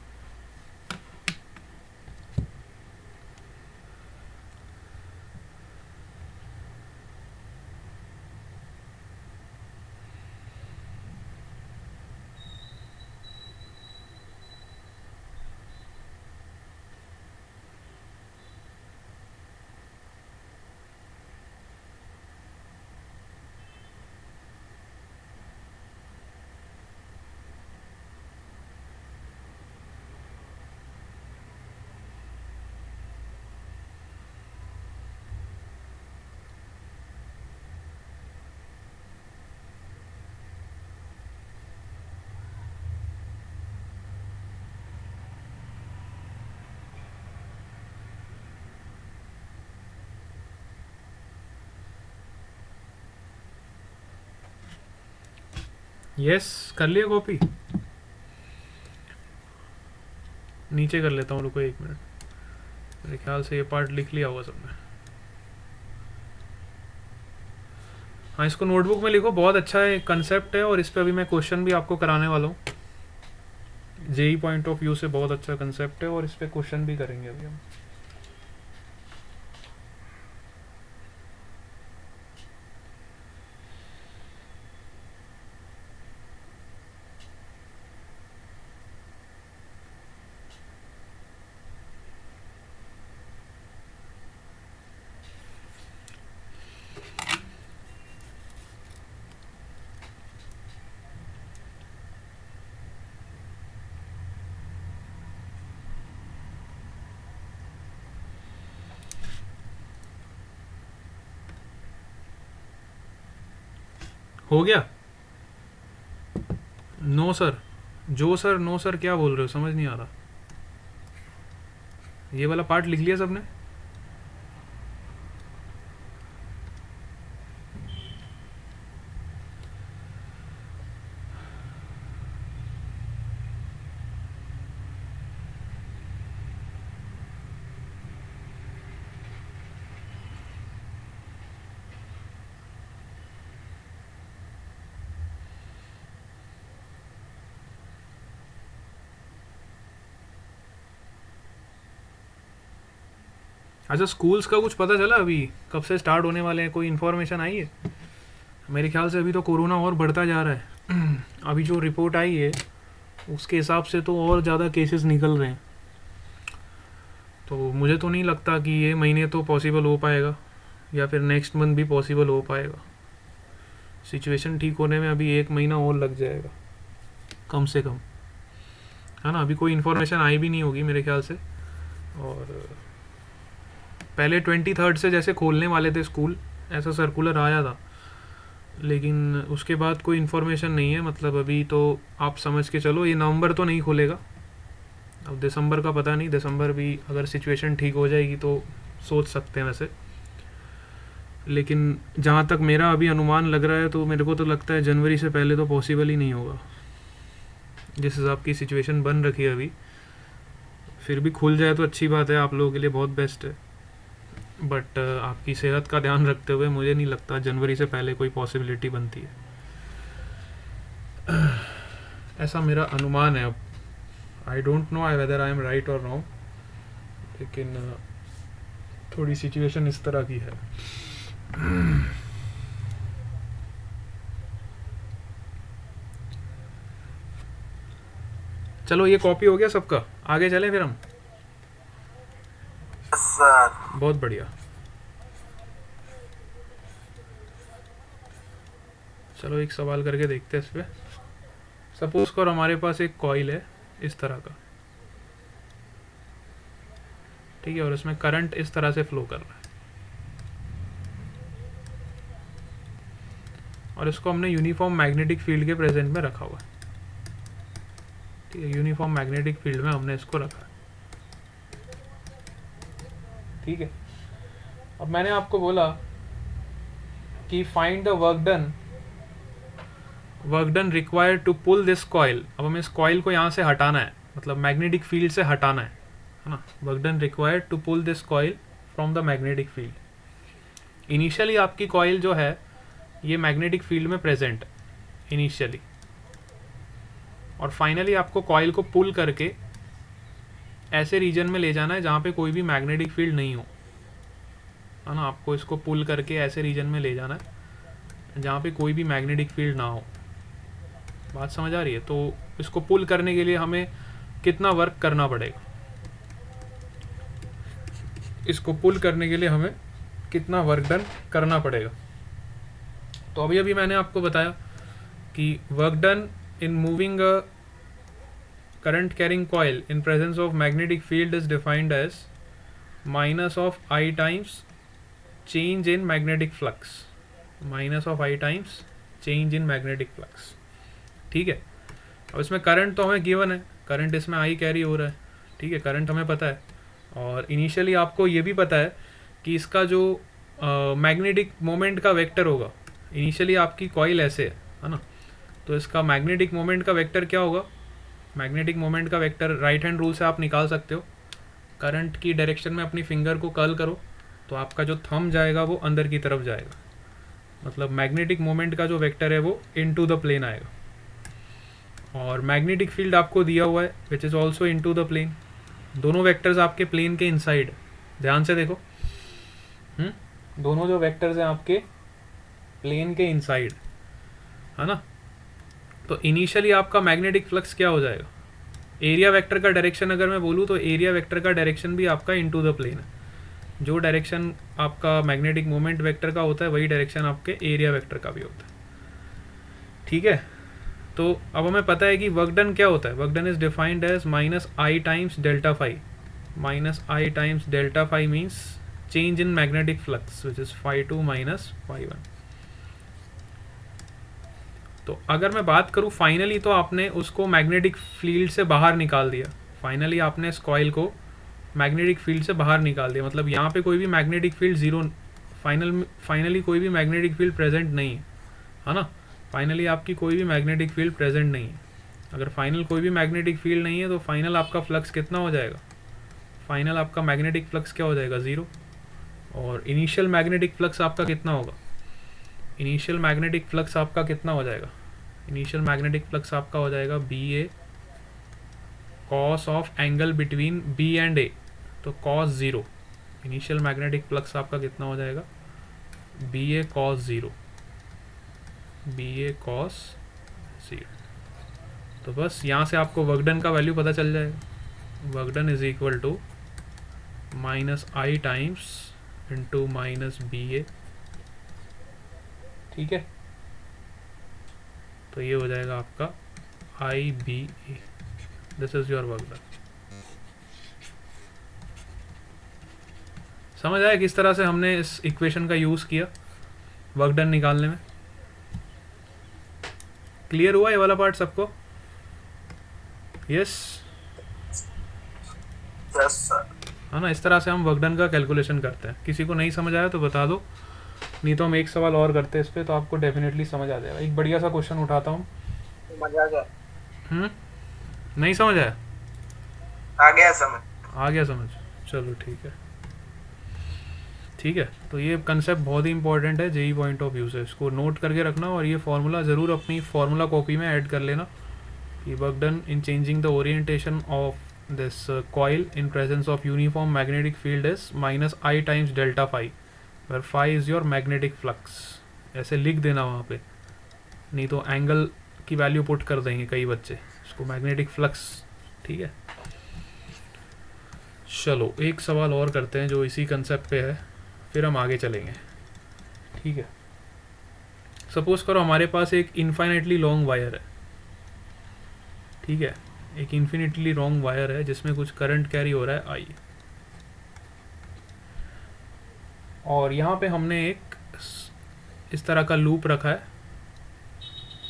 यस, कर लिया कॉपी? नीचे कर लेता हूँ, रुको 1 मिनट, मेरे ख्याल से ये पार्ट लिख लिया होगा सबने। हाँ, इसको नोटबुक में लिखो, बहुत अच्छा है, कंसेप्ट है, और इस पर अभी मैं क्वेश्चन भी आपको कराने वाला हूँ। जेई पॉइंट ऑफ व्यू से बहुत अच्छा कंसेप्ट है और इस पर क्वेश्चन भी करेंगे अभी हम। हो गया? नो सर, जो सर, नो सर, क्या बोल रहे हो, समझ नहीं आ रहा। ये वाला पार्ट लिख लिया सबने? अच्छा, स्कूल्स का कुछ पता चला अभी कब से स्टार्ट होने वाले हैं? कोई इन्फॉर्मेशन आई है? मेरे ख्याल से अभी तो कोरोना और बढ़ता जा रहा है। अभी जो रिपोर्ट आई है उसके हिसाब से तो और ज़्यादा केसेस निकल रहे हैं, तो मुझे तो नहीं लगता कि ये महीने तो पॉसिबल हो पाएगा, या फिर नेक्स्ट मंथ भी पॉसिबल हो पाएगा। सिचुएशन ठीक होने में अभी 1 महीना और लग जाएगा कम से कम, है ना? अभी कोई इन्फॉर्मेशन आई भी नहीं होगी मेरे ख्याल से। और पहले 23 से जैसे खोलने वाले थे स्कूल, ऐसा सर्कुलर आया था, लेकिन उसके बाद कोई इन्फॉर्मेशन नहीं है। मतलब अभी तो आप समझ के चलो ये नवंबर तो नहीं खुलेगा, अब दिसंबर का पता नहीं, दिसंबर भी अगर सिचुएशन ठीक हो जाएगी तो सोच सकते हैं वैसे। लेकिन जहाँ तक मेरा अभी अनुमान लग रहा है तो मेरे को तो लगता है जनवरी से पहले तो पॉसिबल ही नहीं होगा, जिस हिसाब की सिचुएशन बन रखी है अभी। फिर भी खुल जाए तो अच्छी बात है, आप लोगों के लिए बहुत बेस्ट है, बट आपकी सेहत का ध्यान रखते हुए मुझे नहीं लगता जनवरी से पहले कोई पॉसिबिलिटी बनती है, ऐसा मेरा अनुमान है। अब I don't know whether I am right और रॉन्ग, लेकिन थोड़ी सिचुएशन इस तरह की है। चलो, ये कॉपी हो गया सबका, आगे चलें फिर हम। सर। बहुत बढ़िया। चलो एक सवाल करके देखते हैं इस पे। सपोज करो हमारे पास एक कॉइल है इस तरह का, ठीक है, और इसमें करंट इस तरह से फ्लो कर रहा है, और इसको हमने यूनिफॉर्म मैग्नेटिक फील्ड के प्रेजेंट में रखा हुआ है। ठीक है, यूनिफॉर्म मैग्नेटिक फील्ड में हमने इसको रखा है। ठीक है, अब मैंने आपको बोला कि find the work done required to pull this coil. अब हमें इस कॉइल को यहाँ से हटाना है, मतलब मैग्नेटिक फील्ड से हटाना है ना। Work done required to pull this coil from the magnetic field. Initially आपकी कॉइल जो है ये मैग्नेटिक फील्ड में प्रेजेंट इनिशियली, और फाइनली आपको कॉइल को पुल करके ऐसे रीजन में ले जाना है जहाँ पे कोई भी मैग्नेटिक फील्ड नहीं हो, है ना। आपको इसको पुल करके ऐसे रीजन में ले जाना है जहाँ पे कोई भी मैग्नेटिक फील्ड ना हो। बात समझ आ रही है? तो इसको पुल करने के लिए हमें कितना वर्क करना पड़ेगा, इसको पुल करने के लिए हमें कितना वर्क डन करना पड़ेगा। तो अभी अभी मैंने आपको बताया कि work done in moving a current carrying coil in presence of magnetic field is defined as minus of I times change in magnetic flux. Minus of I times change in magnetic flux. ठीक है, अब इसमें current तो हमें given है, current इसमें I carry हो रहा है। ठीक है, करंट हमें पता है, और इनिशियली आपको ये भी पता है कि इसका जो मैग्नेटिक मोमेंट का वेक्टर होगा, इनिशियली आपकी कॉइल ऐसे है ना, तो इसका मैग्नेटिक मोमेंट का वेक्टर क्या होगा? मैग्नेटिक मोमेंट का वेक्टर राइट हैंड रूल से आप निकाल सकते हो। करंट की डायरेक्शन में अपनी फिंगर को कर्ल करो तो आपका जो थंब जाएगा वो अंदर की तरफ जाएगा, मतलब मैग्नेटिक मोमेंट का जो वेक्टर है वो इनटू द प्लेन आएगा। और मैग्नेटिक फील्ड आपको दिया हुआ है which is also into the plane. दोनों वेक्टर्स आपके प्लेन के इनसाइड, ध्यान से देखो, दोनों जो वेक्टर्स हैं आपके प्लेन के इनसाइड, है ना। तो इनिशियली आपका मैग्नेटिक फ्लक्स क्या हो जाएगा? एरिया वेक्टर का डायरेक्शन अगर मैं बोलूँ तो एरिया वेक्टर का डायरेक्शन भी आपका इनटू द प्लेन है। जो डायरेक्शन आपका मैग्नेटिक मोमेंट वेक्टर का होता है वही डायरेक्शन आपके एरिया वेक्टर का भी होता है। ठीक है, तो अब हमें पता है कि वर्क डन क्या होता है। Work done is defined as minus I times delta phi. Minus I times delta phi means change in magnetic flux which is phi two minus phi one. तो अगर मैं बात करूँ फाइनली, तो आपने उसको मैग्नेटिक फील्ड से बाहर निकाल दिया। फाइनली आपने इस कॉइल को मैग्नेटिक फील्ड से बाहर निकाल दिया, मतलब यहाँ पे कोई भी मैग्नेटिक फील्ड जीरो, फाइनली कोई भी मैग्नेटिक फील्ड प्रेजेंट नहीं है ना। फाइनली आपकी कोई भी मैग्नेटिक फील्ड प्रेजेंट नहीं है। अगर फाइनल कोई भी मैग्नेटिक फील्ड नहीं है तो फाइनल आपका फ्लक्स कितना हो जाएगा? फाइनल आपका मैग्नेटिक फ्लक्स क्या हो जाएगा? ज़ीरो। और इनिशियल मैग्नेटिक फ्लक्स आपका कितना होगा? इनिशियल मैग्नेटिक फ्लक्स आपका कितना हो जाएगा? इनिशियल मैग्नेटिक फ्लक्स आपका हो जाएगा B A cos of angle between B and A, तो cos zero. Initial magnetic flux आपका कितना हो जाएगा? B A cos zero, B A cos zero. तो बस यहाँ से आपको वर्क डन का वैल्यू पता चल जाएगा। Work done is equal to minus I times into minus B A. ठीक है, तो ये हो जाएगा आपका I B A. This is your work done. समझ आया किस तरह से हमने इस इक्वेशन का यूज़ किया वर्क डन निकालने में? क्लियर हुआ ये वाला पार्ट सबको? Yes yes sir. है ना, इस तरह से हम वर्क डन का कैलकुलेशन करते हैं। किसी को नहीं समझ आया तो बता दो, नहीं तो हम एक सवाल और करते हैं इस पर, तो आपको डेफिनेटली समझ आ जाएगा। एक बढ़िया सा क्वेश्चन उठाता हूँ। मजा आ गया। नहीं समझ आया? आ गया समझ। आ गया समझ, चलो ठीक है। ठीक है, तो ये कंसेप्ट बहुत ही इंपॉर्टेंट है जेई पॉइंट ऑफ व्यू से, इसको नोट करके रखना, और ये फार्मूला ज़रूर अपनी फार्मूला कॉपी में ऐड कर लेना कि work done in changing the orientation of this coil in presence of uniform magnetic field is minus I times delta phi, where phi is your magnetic flux. ऐसे लिख देना वहाँ पे, नहीं तो एंगल की वैल्यू पुट कर देंगे कई बच्चे, इसको मैग्नेटिक फ्लक्स। ठीक है, चलो एक सवाल और करते हैं जो इसी कंसेप्ट पे है, फिर हम आगे चलेंगे। ठीक है, सपोज करो हमारे पास एक इनफाइनाइटली लॉन्ग वायर है। ठीक है, एक इन्फिनिटली लॉन्ग वायर है जिसमें कुछ करंट कैरी हो रहा है आई, और यहाँ पे हमने एक इस तरह का लूप रखा है।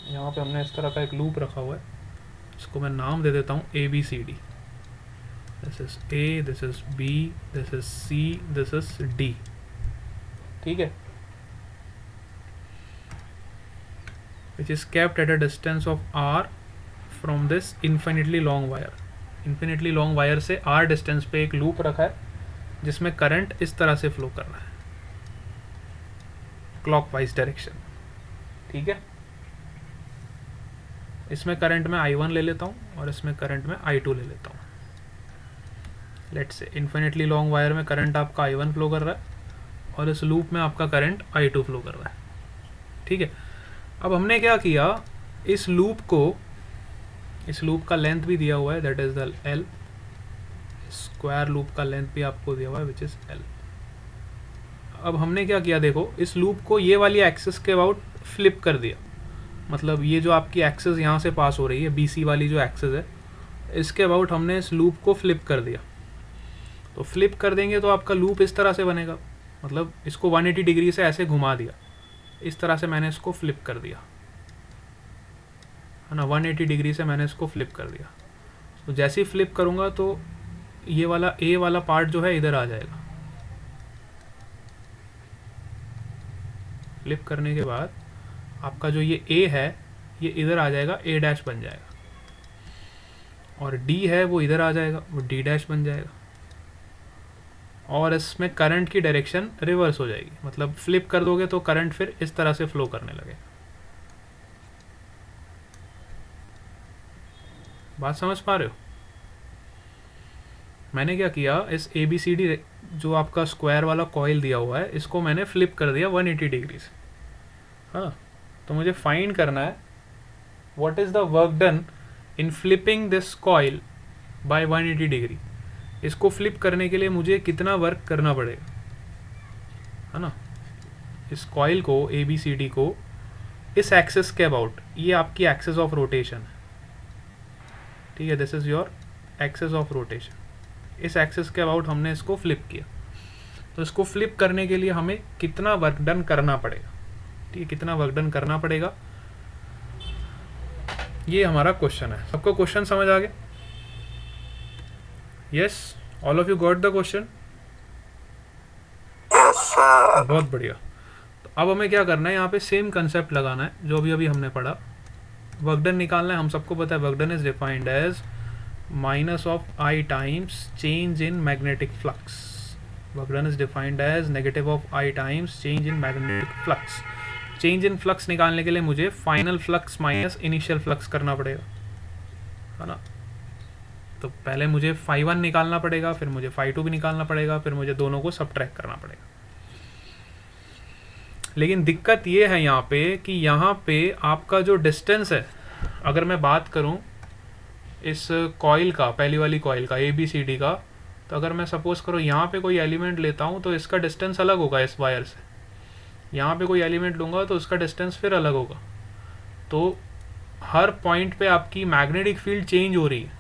यहाँ पे हमने इस तरह का एक लूप रखा हुआ है, इसको मैं नाम दे देता हूँ ABCD। This is A, this is B, this is C, this is D। ठीक है, which is kept at a distance of r from this infinitely long wire। infinitely long wire से r डिस्टेंस पे एक loop रखा है जिसमें current इस तरह से फ्लो कर रहा है, क्लॉकवाइज डायरेक्शन। ठीक है, इसमें करंट में I1 ले लेता हूँ और इसमें करंट में I2 ले लेता हूँ। Let's say infinitely long wire में करंट आपका I1 फ्लो कर रहा है और इस लूप में आपका करंट I2 फ्लो कर रहा है। ठीक है, अब हमने क्या किया, इस लूप का लेंथ भी दिया हुआ है, that is the L। Square loop का लेंथ भी आपको दिया हुआ है, विच इज L। अब हमने क्या किया, देखो इस लूप को ये वाली एक्सिस के अबाउट फ्लिप कर दिया। मतलब ये जो आपकी एक्सिस यहाँ से पास हो रही है, BC वाली जो एक्सिस है, इसके अबाउट हमने इस लूप को फ्लिप कर दिया। तो फ्लिप कर देंगे तो आपका लूप इस तरह से बनेगा, मतलब इसको 180 डिग्री से ऐसे घुमा दिया, इस तरह से मैंने इसको फ्लिप कर दिया, है ना। 180 डिग्री से मैंने इसको फ्लिप कर दिया। तो जैसे ही फ्लिप करूँगा तो ये वाला A वाला पार्ट जो है इधर आ जाएगा। फ्लिप करने के बाद आपका जो ये A है ये इधर आ जाएगा, A डैश बन जाएगा, और D है वो इधर आ जाएगा, वो D डैश बन जाएगा, और इसमें करंट की डायरेक्शन रिवर्स हो जाएगी। मतलब फ्लिप कर दोगे तो करंट फिर इस तरह से फ्लो करने लगेगा। बात समझ पा रहे हो? मैंने क्या किया, इस ABCD जो आपका स्क्वायर वाला कॉइल दिया हुआ है, इसको मैंने फ्लिप कर दिया 180 डिग्री से। हाँ, तो मुझे फाइंड करना है what is the work done in flipping this coil by 180 degree. इसको फ्लिप करने के लिए मुझे कितना वर्क करना पड़ेगा, है ना। इस कॉइल को, ABCD को, इस एक्सिस के अबाउट, ये आपकी एक्सिस ऑफ रोटेशन है। ठीक है, this is your axis of rotation. इस एक्सिस के अबाउट हमने इसको फ्लिप किया। तो इसको फ्लिप करने के लिए हमें कितना वर्क डन करना पड़ेगा। ठीक है, कितना वर्क डन करना पड़ेगा, ये हमारा क्वेश्चन है। सबको क्वेश्चन समझ आ गया? Yes, all of you got the question? Yes sir. बहुत बढ़िया। तो अब हमें क्या करना है, यहाँ पे सेम कंसेप्ट लगाना है जो अभी हमने पढ़ा। वर्क डन निकालना है। हम सबको पता है work done is defined as minus of I times change in magnetic flux. Work done is defined as negative of I times change in magnetic flux. Change in flux निकालने के लिए मुझे final flux minus initial flux करना पड़ेगा, है ना। तो पहले मुझे φ1 निकालना पड़ेगा, फिर मुझे φ2 भी निकालना पड़ेगा, फिर मुझे दोनों को सबट्रैक्ट करना पड़ेगा। लेकिन दिक्कत ये है यहाँ पे कि यहाँ पे आपका जो डिस्टेंस है, अगर मैं बात करूँ इस कॉइल का, पहली वाली कॉइल का, ABCD का, तो अगर मैं सपोज करो यहाँ पे कोई एलिमेंट लेता हूँ तो इसका डिस्टेंस अलग होगा इस वायर से। यहाँ पे कोई एलिमेंट लूँगा तो उसका डिस्टेंस फिर अलग होगा। तो हर पॉइंट पे आपकी मैग्नेटिक फील्ड चेंज हो रही है।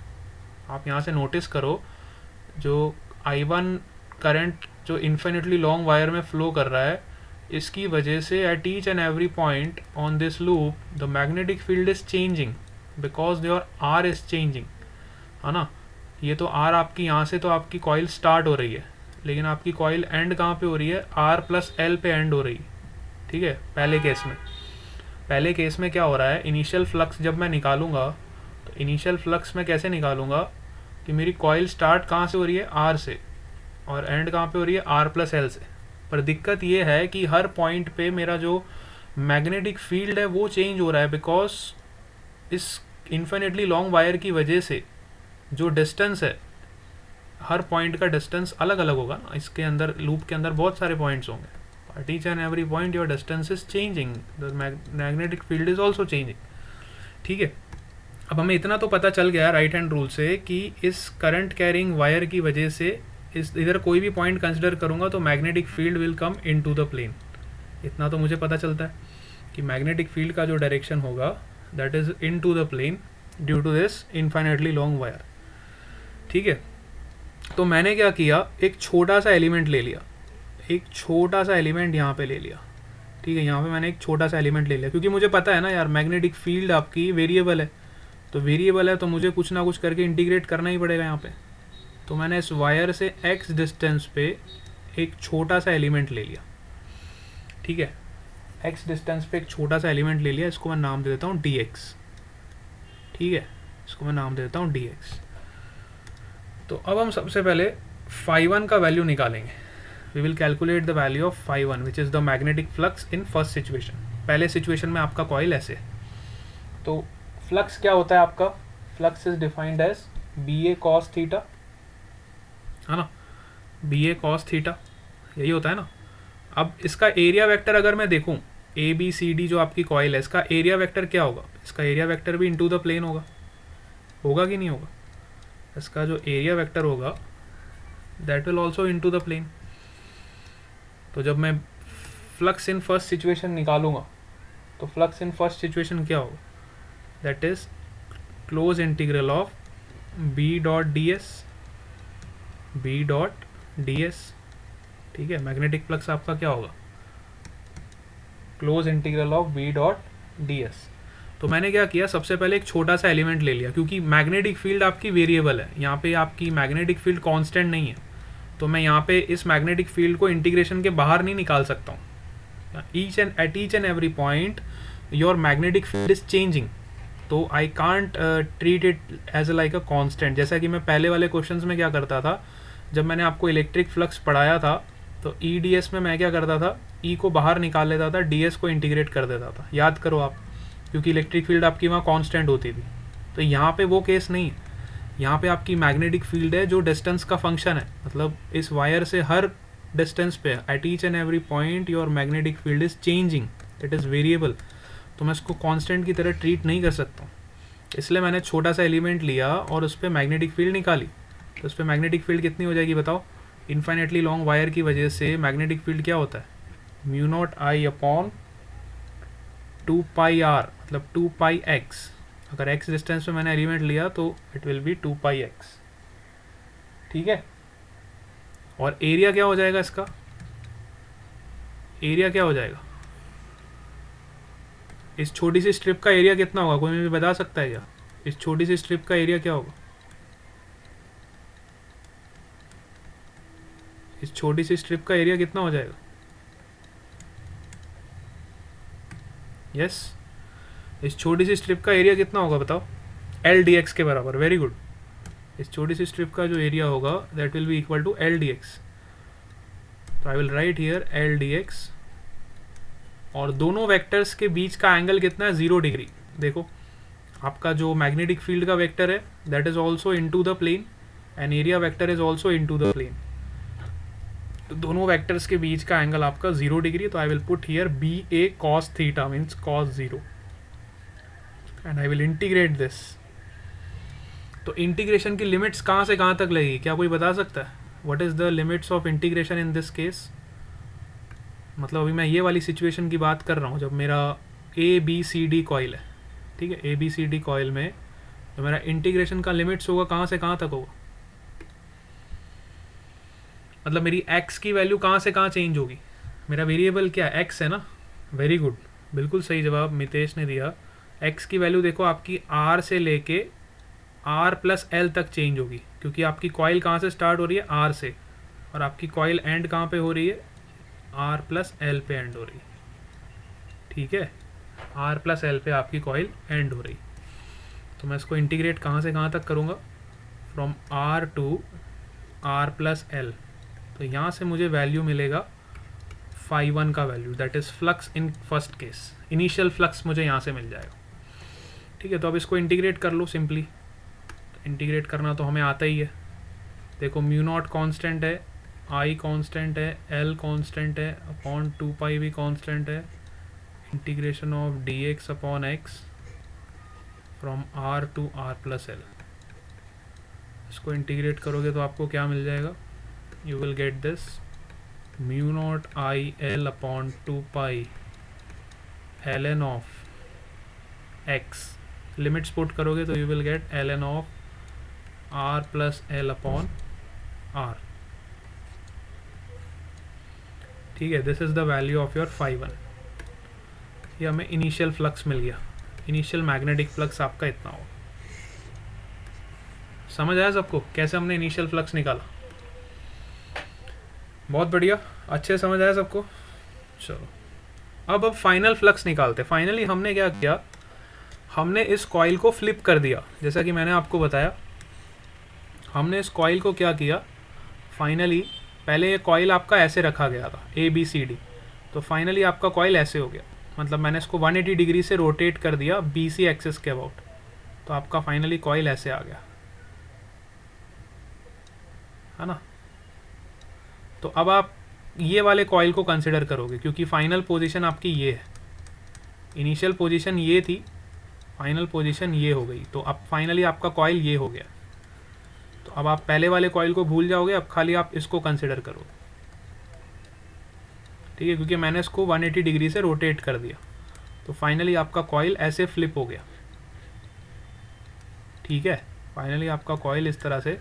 आप यहाँ से नोटिस करो, जो I1 करंट जो इन्फिनिटली लॉन्ग वायर में फ्लो कर रहा है, इसकी वजह से eight each and every point on this loop the magnetic field is changing because your R is changing, है ना। ये तो R आपकी, यहाँ से तो आपकी कॉइल स्टार्ट हो रही है, लेकिन आपकी कॉइल एंड कहाँ पे हो रही है, R प्लस L पे एंड हो रही है। ठीक है, पहले केस में क्या हो रहा है, इनिशियल फ्लक्स जब मैं निकालूंगा तो इनिशियल फ्लक्स में कैसे निकालूंगा कि मेरी कॉइल स्टार्ट कहाँ से हो रही है, R से, और एंड कहाँ पे हो रही है, R प्लस L से। पर दिक्कत ये है कि हर पॉइंट पे मेरा जो मैग्नेटिक फील्ड है वो चेंज हो रहा है, बिकॉज इस इन्फिनिटली लॉन्ग वायर की वजह से जो डिस्टेंस है, हर पॉइंट का डिस्टेंस अलग अलग होगा ना। इसके अंदर, लूप के अंदर बहुत सारे पॉइंट्स होंगे। At each and every point your distance is changing, the magnetic field is also changing। ठीक है, अब हमें इतना तो पता चल गया राइट हैंड रूल से कि इस करंट कैरिंग वायर की वजह से इस इधर कोई भी पॉइंट कंसिडर करूँगा तो magnetic field will come in to the plane. इतना तो मुझे पता चलता है कि मैग्नेटिक फील्ड का जो डायरेक्शन होगा that is in to the plane due to this infinitely long wire. ठीक है, तो मैंने क्या किया, एक छोटा सा एलिमेंट ले लिया, एक छोटा सा एलिमेंट यहाँ पे ले लिया। ठीक है, यहाँ पे मैंने एक छोटा सा एलिमेंट ले लिया क्योंकि मुझे पता है ना यार मैग्नेटिक फील्ड आपकी वेरिएबल है, तो वेरिएबल है तो मुझे कुछ ना कुछ करके इंटीग्रेट करना ही पड़ेगा यहाँ पे। तो मैंने इस वायर से x डिस्टेंस पे एक छोटा सा एलिमेंट ले लिया। ठीक है, x डिस्टेंस पे एक छोटा सा एलिमेंट ले लिया, इसको मैं नाम दे देता हूँ dx। ठीक है, इसको मैं नाम दे देता हूँ dx। तो अब हम सबसे पहले phi1 का वैल्यू निकालेंगे। We will calculate the value of phi1 which is the magnetic flux in first situation. पहले सिचुएशन में आपका कॉइल ऐसे, तो फ्लक्स क्या होता है आपका, flux is defined as B A cos theta, है ना, बी ए कॉस थीटा, यही होता है ना। अब इसका एरिया वेक्टर अगर मैं देखूं, ए बी सी डी जो आपकी कॉइल है, इसका एरिया वेक्टर क्या होगा, इसका एरिया वेक्टर भी इनटू द प्लेन होगा, होगा कि नहीं होगा। इसका जो एरिया वेक्टर होगा that will also into the plane. तो जब मैं फ्लक्स इन फर्स्ट सिचुएशन निकालूंगा तो फ्लक्स इन फर्स्ट सिचुएशन क्या होगा, that is close integral of B dot D S, B dot D S. ठीक है, मैग्नेटिक फ्लक्स आपका क्या होगा, close integral of B dot D S. तो मैंने क्या किया, सबसे पहले एक छोटा सा एलिमेंट ले लिया क्योंकि मैग्नेटिक फील्ड आपकी वेरिएबल है, यहाँ पे आपकी मैग्नेटिक फील्ड कांस्टेंट नहीं है, तो मैं यहाँ पे इस मैग्नेटिक फील्ड को इंटीग्रेशन के बाहर नहीं निकाल सकता हूँ। At each and every point your magnetic field is changing, तो I can't treat it as like a constant. जैसा कि मैं पहले वाले क्वेश्चंस में क्या करता था, जब मैंने आपको इलेक्ट्रिक फ्लक्स पढ़ाया था तो ई डी एस में मैं क्या करता था, ई को बाहर निकाल लेता था, डी एस को इंटीग्रेट कर देता था, याद करो आप, क्योंकि इलेक्ट्रिक फील्ड आपकी वहाँ कांस्टेंट होती थी। तो यहाँ पे वो केस नहीं है, यहाँ पे आपकी मैग्नेटिक फील्ड है जो डिस्टेंस का फंक्शन है, मतलब इस वायर से हर डिस्टेंस पे eight each and every point your magnetic field is changing, it is variable, तो मैं इसको कांस्टेंट की तरह ट्रीट नहीं कर सकता हूँ। इसलिए मैंने छोटा सा एलिमेंट लिया और उस पर मैग्नेटिक फील्ड निकाली। तो उस पर मैग्नेटिक फील्ड कितनी हो जाएगी बताओ, इन्फाइनेटली लॉन्ग वायर की वजह से मैग्नेटिक फील्ड क्या होता है, mu naught I upon 2 pi R, मतलब 2 पाई एक्स। अगर x डिस्टेंस पे मैंने एलिमेंट लिया तो it will be 2 pi X. ठीक है, और एरिया क्या हो जाएगा, इसका एरिया क्या हो जाएगा, इस छोटी सी स्ट्रिप का एरिया कितना होगा, कोई मुझे बता सकता है क्या, इस छोटी सी स्ट्रिप का एरिया क्या होगा, इस छोटी सी स्ट्रिप का एरिया कितना हो जाएगा, यस इस छोटी सी स्ट्रिप का एरिया कितना होगा बताओ, एल डी एक्स के बराबर, वेरी गुड। इस छोटी सी स्ट्रिप का जो एरिया होगा that will be equal to L D X. तो I will write here L D X, और दोनों वेक्टर्स के बीच का एंगल कितना है, 0 डिग्री। देखो आपका जो मैग्नेटिक फील्ड का वेक्टर है that is also into the plane and area vector is also into the plane, तो दोनों वेक्टर्स के बीच का एंगल आपका 0 डिग्री। तो I will put here B A cos theta means cos 0 and I will integrate this. तो integration की limits कहाँ से कहाँ तक लगेगी, क्या कोई बता सकता है, what is the limits of integration in this case. मतलब अभी मैं ये वाली सिचुएशन की बात कर रहा हूँ जब मेरा A B C D coil है, ठीक है, A B C D coil में जो मेरा इंटीग्रेशन का लिमिट्स होगा कहाँ से कहाँ तक होगा, मतलब मेरी x की वैल्यू कहाँ से कहाँ चेंज होगी, मेरा वेरिएबल क्या x है ना, वेरी गुड, बिल्कुल सही जवाब मितेश ने दिया। x की वैल्यू देखो आपकी r से लेके r प्लस एल तक चेंज होगी, क्योंकि आपकी कॉइल कहाँ से स्टार्ट हो रही है, r से, और आपकी कॉइल एंड कहाँ पे हो रही है, r प्लस एल पे एंड हो रही है। ठीक है, r प्लस एल पे आपकी कॉइल एंड हो रही। तो मैं इसको इंटीग्रेट कहाँ से कहाँ तक करूँगा, from r to r plus L. तो यहाँ से मुझे वैल्यू मिलेगा phi1 का value, that is flux in first case, initial flux मुझे यहाँ से मिल जाएगा। ठीक है, तो अब इसको इंटीग्रेट कर लो सिंपली। तो इंटीग्रेट करना तो हमें आता ही है। देखो म्यू नॉट कॉन्स्टेंट है, आई कॉन्स्टेंट है, एल कॉन्स्टेंट है, अपॉन 2 पाई भी कॉन्स्टेंट है, integration of D X upon X from R to R plus L. इसको इंटीग्रेट करोगे तो आपको क्या मिल जाएगा, you will get this mu naught I L upon 2 pi L N of X. Limits put करोगे तो you will get L N of R plus L upon R. ठीक है, this is the value of your φ1। ये हमें initial flux मिल गया, initial magnetic flux आपका इतना होगा। समझ आया सबको कैसे हमने इनिशियल फ्लक्स निकाला? बहुत बढ़िया, अच्छे समझ आया सबको। चलो अब फाइनल फ्लक्स निकालते। फाइनली हमने क्या किया, हमने इस कॉइल को फ्लिप कर दिया। जैसा कि मैंने आपको बताया, हमने इस कॉइल को क्या किया, फाइनली पहले ये कॉइल आपका ऐसे रखा गया था ABCD, तो फाइनली आपका कॉइल ऐसे हो गया। मतलब मैंने इसको 180 डिग्री से रोटेट कर दिया BC एक्सिस के अबाउट, तो आपका फाइनली कॉइल ऐसे आ गया, है ना। तो अब आप ये वाले कॉइल को कंसिडर करोगे, क्योंकि फाइनल पोजीशन आपकी ये है, इनिशियल पोजीशन ये थी, फाइनल पोजीशन ये हो गई, तो अब फाइनली आपका कॉइल ये हो गया। तो अब आप पहले वाले कॉइल को भूल जाओगे, अब खाली आप इसको कंसिडर करोगे, ठीक है, क्योंकि मैंने इसको 180 डिग्री से रोटेट कर दिया, तो फाइनली आपका कॉइल ऐसे फ्लिप हो गया। ठीक है, फाइनली आपका कॉइल इस तरह से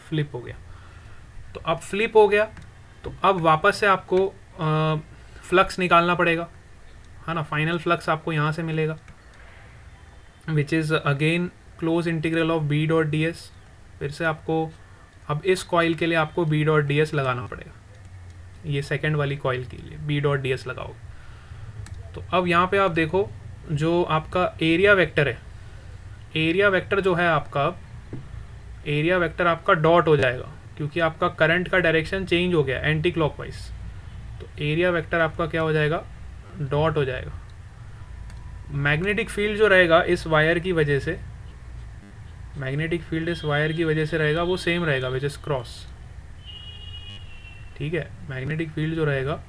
फ्लिप हो गया। तो अब फ्लिप हो गया, तो अब वापस से आपको फ्लक्स निकालना पड़ेगा, है ना। फाइनल फ्लक्स आपको यहाँ से मिलेगा, which is again close integral of B dot D S. फिर से आपको अब इस कॉइल के लिए आपको B डॉट डी एस लगाना पड़ेगा, ये सेकेंड वाली कॉइल के लिए B डॉट डी एस लगाओगे। तो अब यहाँ पे आप देखो, जो आपका एरिया वेक्टर है, एरिया वेक्टर जो है आपका, एरिया वेक्टर आपका डॉट हो जाएगा, क्योंकि आपका करंट का डायरेक्शन चेंज हो गया एंटी क्लॉकवाइज। तो एरिया वेक्टर आपका क्या हो जाएगा, डॉट हो जाएगा। मैग्नेटिक फील्ड जो रहेगा इस वायर की वजह से, मैग्नेटिक फील्ड इस वायर की वजह से रहेगा, वो सेम रहेगा, विच इज क्रॉस। ठीक है, मैग्नेटिक फील्ड जो रहेगा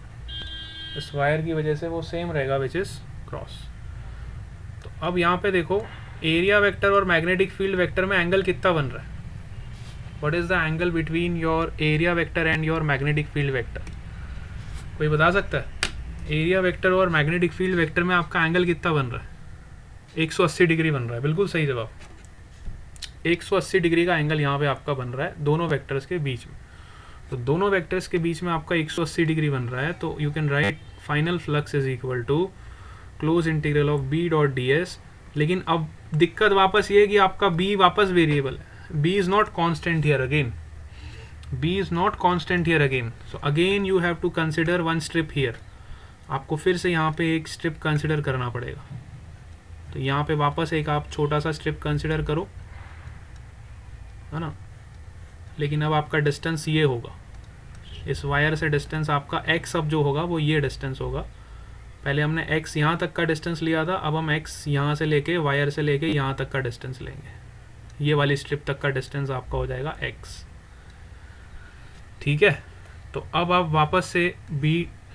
इस वायर की वजह से वो सेम रहेगा, विच इज क्रॉस। तो अब यहाँ पे देखो, एरिया वेक्टर और मैग्नेटिक फील्ड वेक्टर में एंगल कितना बन रहा है, what is the angle between your area vector and your magnetic field vector? कोई बता सकता है? एरिया वेक्टर और मैग्नेटिक फील्ड वेक्टर में आपका एंगल कितना बन रहा है? 180 डिग्री बन रहा है, बिल्कुल सही जवाब। 180 डिग्री का एंगल यहाँ पे आपका बन रहा है दोनों वेक्टर्स के बीच में। तो दोनों वेक्टर्स के बीच में आपका 180 डिग्री बन रहा है, तो you can write final flux is equal to close integral of B dot D S. लेकिन अब दिक्कत वापस ये है कि आपका B वापस वेरिएबल है, B is not constant here again. B is not constant here again. So again you have to consider one strip here. आपको फिर से यहाँ पे एक स्ट्रिप कंसिडर करना पड़ेगा। तो यहाँ पे वापस एक आप छोटा सा स्ट्रिप कंसिडर करो, है ना। लेकिन अब आपका डिस्टेंस ये होगा, इस वायर से डिस्टेंस आपका x अब जो होगा वो ये डिस्टेंस होगा। पहले हमने x यहाँ तक का डिस्टेंस लिया था, अब हम x यहाँ से लेके, वायर से लेके यहाँ तक का डिस्टेंस लेंगे। ये वाली स्ट्रिप तक का डिस्टेंस आपका हो जाएगा x। ठीक है, तो अब आप वापस से B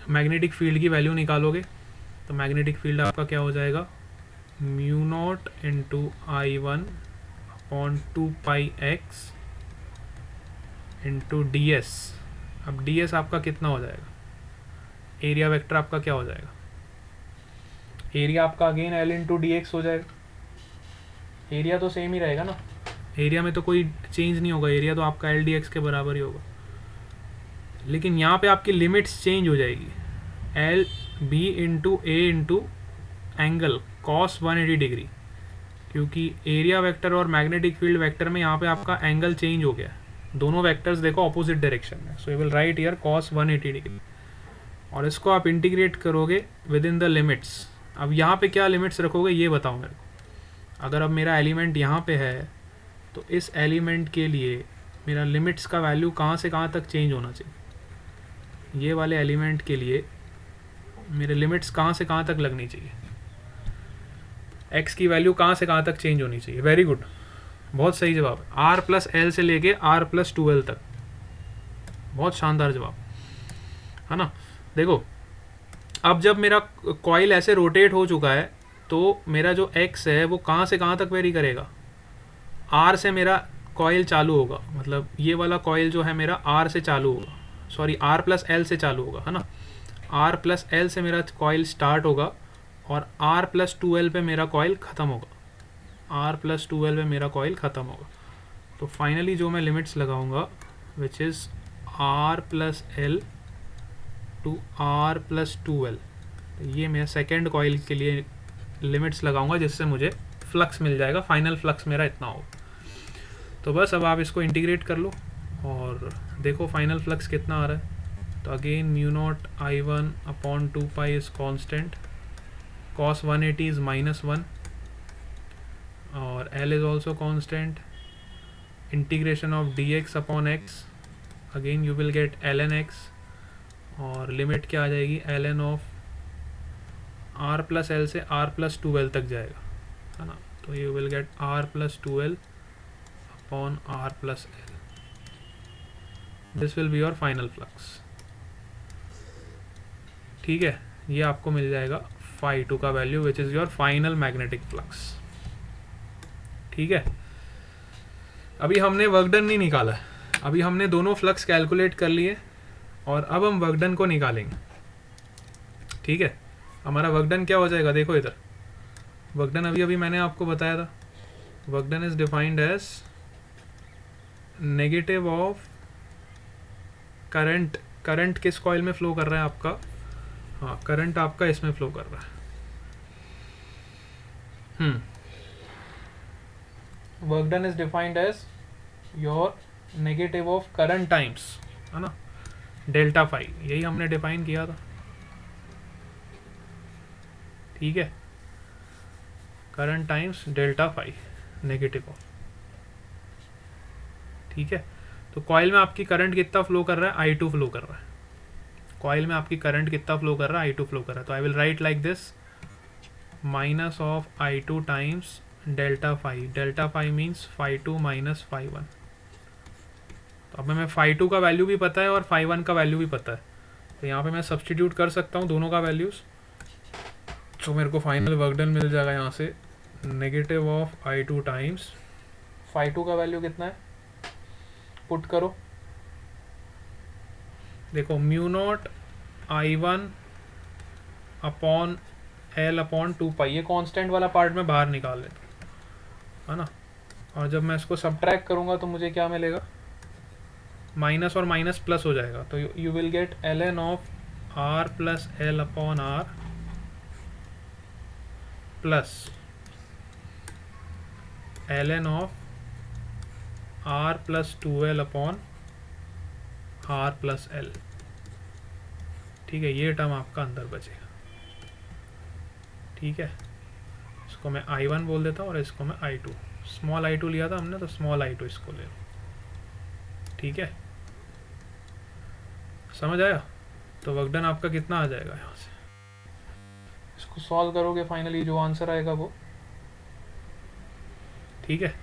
मैग्नेटिक फील्ड की वैल्यू निकालोगे, तो मैग्नेटिक फील्ड आपका क्या हो जाएगा, mu naught into I1 upon 2 पाई x इंटू डी एस। अब डी एस आपका कितना हो जाएगा, एरिया वेक्टर आपका क्या हो जाएगा, एरिया आपका again L into D x हो जाएगा। एरिया तो सेम ही रहेगा ना, एरिया में तो कोई चेंज नहीं होगा, एरिया तो आपका एल डी एक्स के बराबर ही होगा। लेकिन यहाँ पे आपकी लिमिट्स चेंज हो जाएगी, एल बी इंटू ए इंटू एंगल कॉस 180 डिग्री, क्योंकि एरिया वेक्टर और मैग्नेटिक फील्ड वेक्टर में यहाँ पे आपका एंगल चेंज हो गया है। दोनों वेक्टर्स देखो ऑपोजिट डायरेक्शन में, so you will write here cos 180 degree, और इसको आप इंटीग्रेट करोगे विद इन द लिमिट्स। अब यहाँ पे क्या लिमिट्स रखोगे ये बताओ मेरे को। अगर अब मेरा एलिमेंट यहाँ पे है, तो इस एलिमेंट के लिए मेरा लिमिट्स का वैल्यू कहाँ से कहाँ तक चेंज होना चाहिए, ये वाले एलिमेंट के लिए मेरे लिमिट्स कहाँ से कहाँ तक लगनी चाहिए, x की वैल्यू कहाँ से कहाँ तक चेंज होनी चाहिए। वेरी गुड, बहुत सही जवाब है। r प्लस एल से लेके r प्लस 2l तक, बहुत शानदार जवाब, है ना। देखो अब जब मेरा कॉइल ऐसे रोटेट हो चुका है, तो मेरा जो एक्स है वो कहाँ से कहाँ तक वेरी करेगा, आर से मेरा कॉइल चालू होगा, मतलब ये वाला कॉइल जो है मेरा आर से चालू होगा, सॉरी आर प्लस एल से चालू होगा, है ना। आर प्लस एल से मेरा कॉइल स्टार्ट होगा और आर प्लस 2L पे मेरा कॉइल ख़त्म होगा, आर प्लस 2L पे मेरा कॉइल ख़त्म होगा। तो फाइनली जो मैं लिमिट्स लगाऊंगा which is R plus L to R plus 2L, तो ये मैं सेकेंड कॉइल के लिए लिमिट्स लगाऊंगा जिससे मुझे फ्लक्स मिल जाएगा, फाइनल फ्लक्स मेरा इतना होगा। तो बस अब आप इसको इंटीग्रेट कर लो और देखो फाइनल फ्लक्स कितना आ रहा है। तो again mu naught I1 upon 2 pi is constant, cos 180 is -1 और L is also constant, integration of dx upon x, again you will gate ln x और लिमिट क्या आ जाएगी, ln of r plus L से r plus 2L तक जाएगा, है ना। तो you will gate r plus 2L upon r plus L, this will be your final flux. ठीक है, ये आपको मिल जाएगा फाई 2 का value which is your final magnetic flux. ठीक है, अभी हमने वर्क डन नहीं निकाला है, अभी हमने दोनों फ्लक्स कैलकुलेट कर लिए और अब हम वर्क डन को निकालेंगे। ठीक है, हमारा वर्क डन क्या हो जाएगा, देखो इधर वर्क डन अभी अभी मैंने आपको बताया था, work done is defined as negative of current, current किस कॉइल में फ्लो कर रहा है आपका, हाँ करंट आपका इसमें फ्लो कर रहा है। Work done is defined as your negative of current times, है ना, डेल्टा फाई, यही हमने डिफाइन किया था। ठीक है, current times delta phi negative of. ठीक है, तो कॉइल में आपकी करंट कितना फ्लो कर रहा है, I2 फ्लो कर रहा है, कॉइल में आपकी करंट कितना फ्लो कर रहा है, I2 फ्लो कर रहा है। तो I will write like this, minus of I2 times delta phi, delta phi means φ2 minus φ1। तो अब हमें φ2 का वैल्यू भी पता है और φ1 का वैल्यू भी पता है, तो यहाँ पे मैं सब्सटीट्यूट कर सकता हूँ दोनों का वैल्यूज़, तो मेरे को फाइनल वर्क डन मिल जाएगा यहाँ से नेगेटिव ऑफ I2 टाइम्स φ2 का वैल्यू कितना है, पुट करो, देखो mu naught I1 upon L upon 2 पाई, ये कांस्टेंट वाला पार्ट में बाहर निकाल लेता हूँ, है ना। और जब मैं इसको सब्ट्रैक्ट करूँगा तो मुझे क्या मिलेगा, माइनस और माइनस प्लस हो जाएगा, तो you will gate ln of r plus L upon r plus ln of r plus 2L upon r plus L. ठीक है, ये टर्म आपका अंदर बचेगा। ठीक है, इसको मैं I1 बोल देता हूँ और इसको मैं I2, स्मॉल I2 लिया था हमने तो स्मॉल I2 इसको ले लो। ठीक है, समझ आया। तो वर्क डन आपका कितना आ जाएगा, यहाँ से इसको सॉल्व करोगे फाइनली जो आंसर आएगा वो। ठीक है,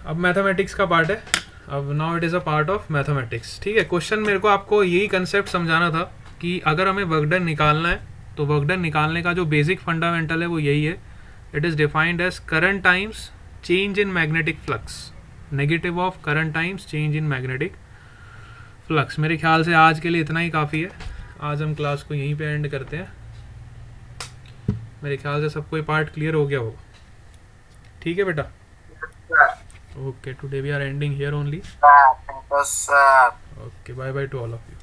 अब मैथमेटिक्स का पार्ट है, अब now it is a part of mathematics. ठीक है, क्वेश्चन मेरे को आपको यही कंसेप्ट समझाना था कि अगर हमें वर्क डन निकालना है तो वर्क डन निकालने का जो बेसिक फंडामेंटल है वो यही है, it is defined as current times change in magnetic flux, negative of current times change in magnetic flux. मेरे ख्याल से आज के लिए इतना ही काफ़ी है, आज हम क्लास को यहीं पे एंड करते हैं। मेरे ख्याल से सबको ये पार्ट क्लियर हो गया होगा। ठीक है बेटा, okay, today we are ending here only. Sir. Okay, bye bye to all of you.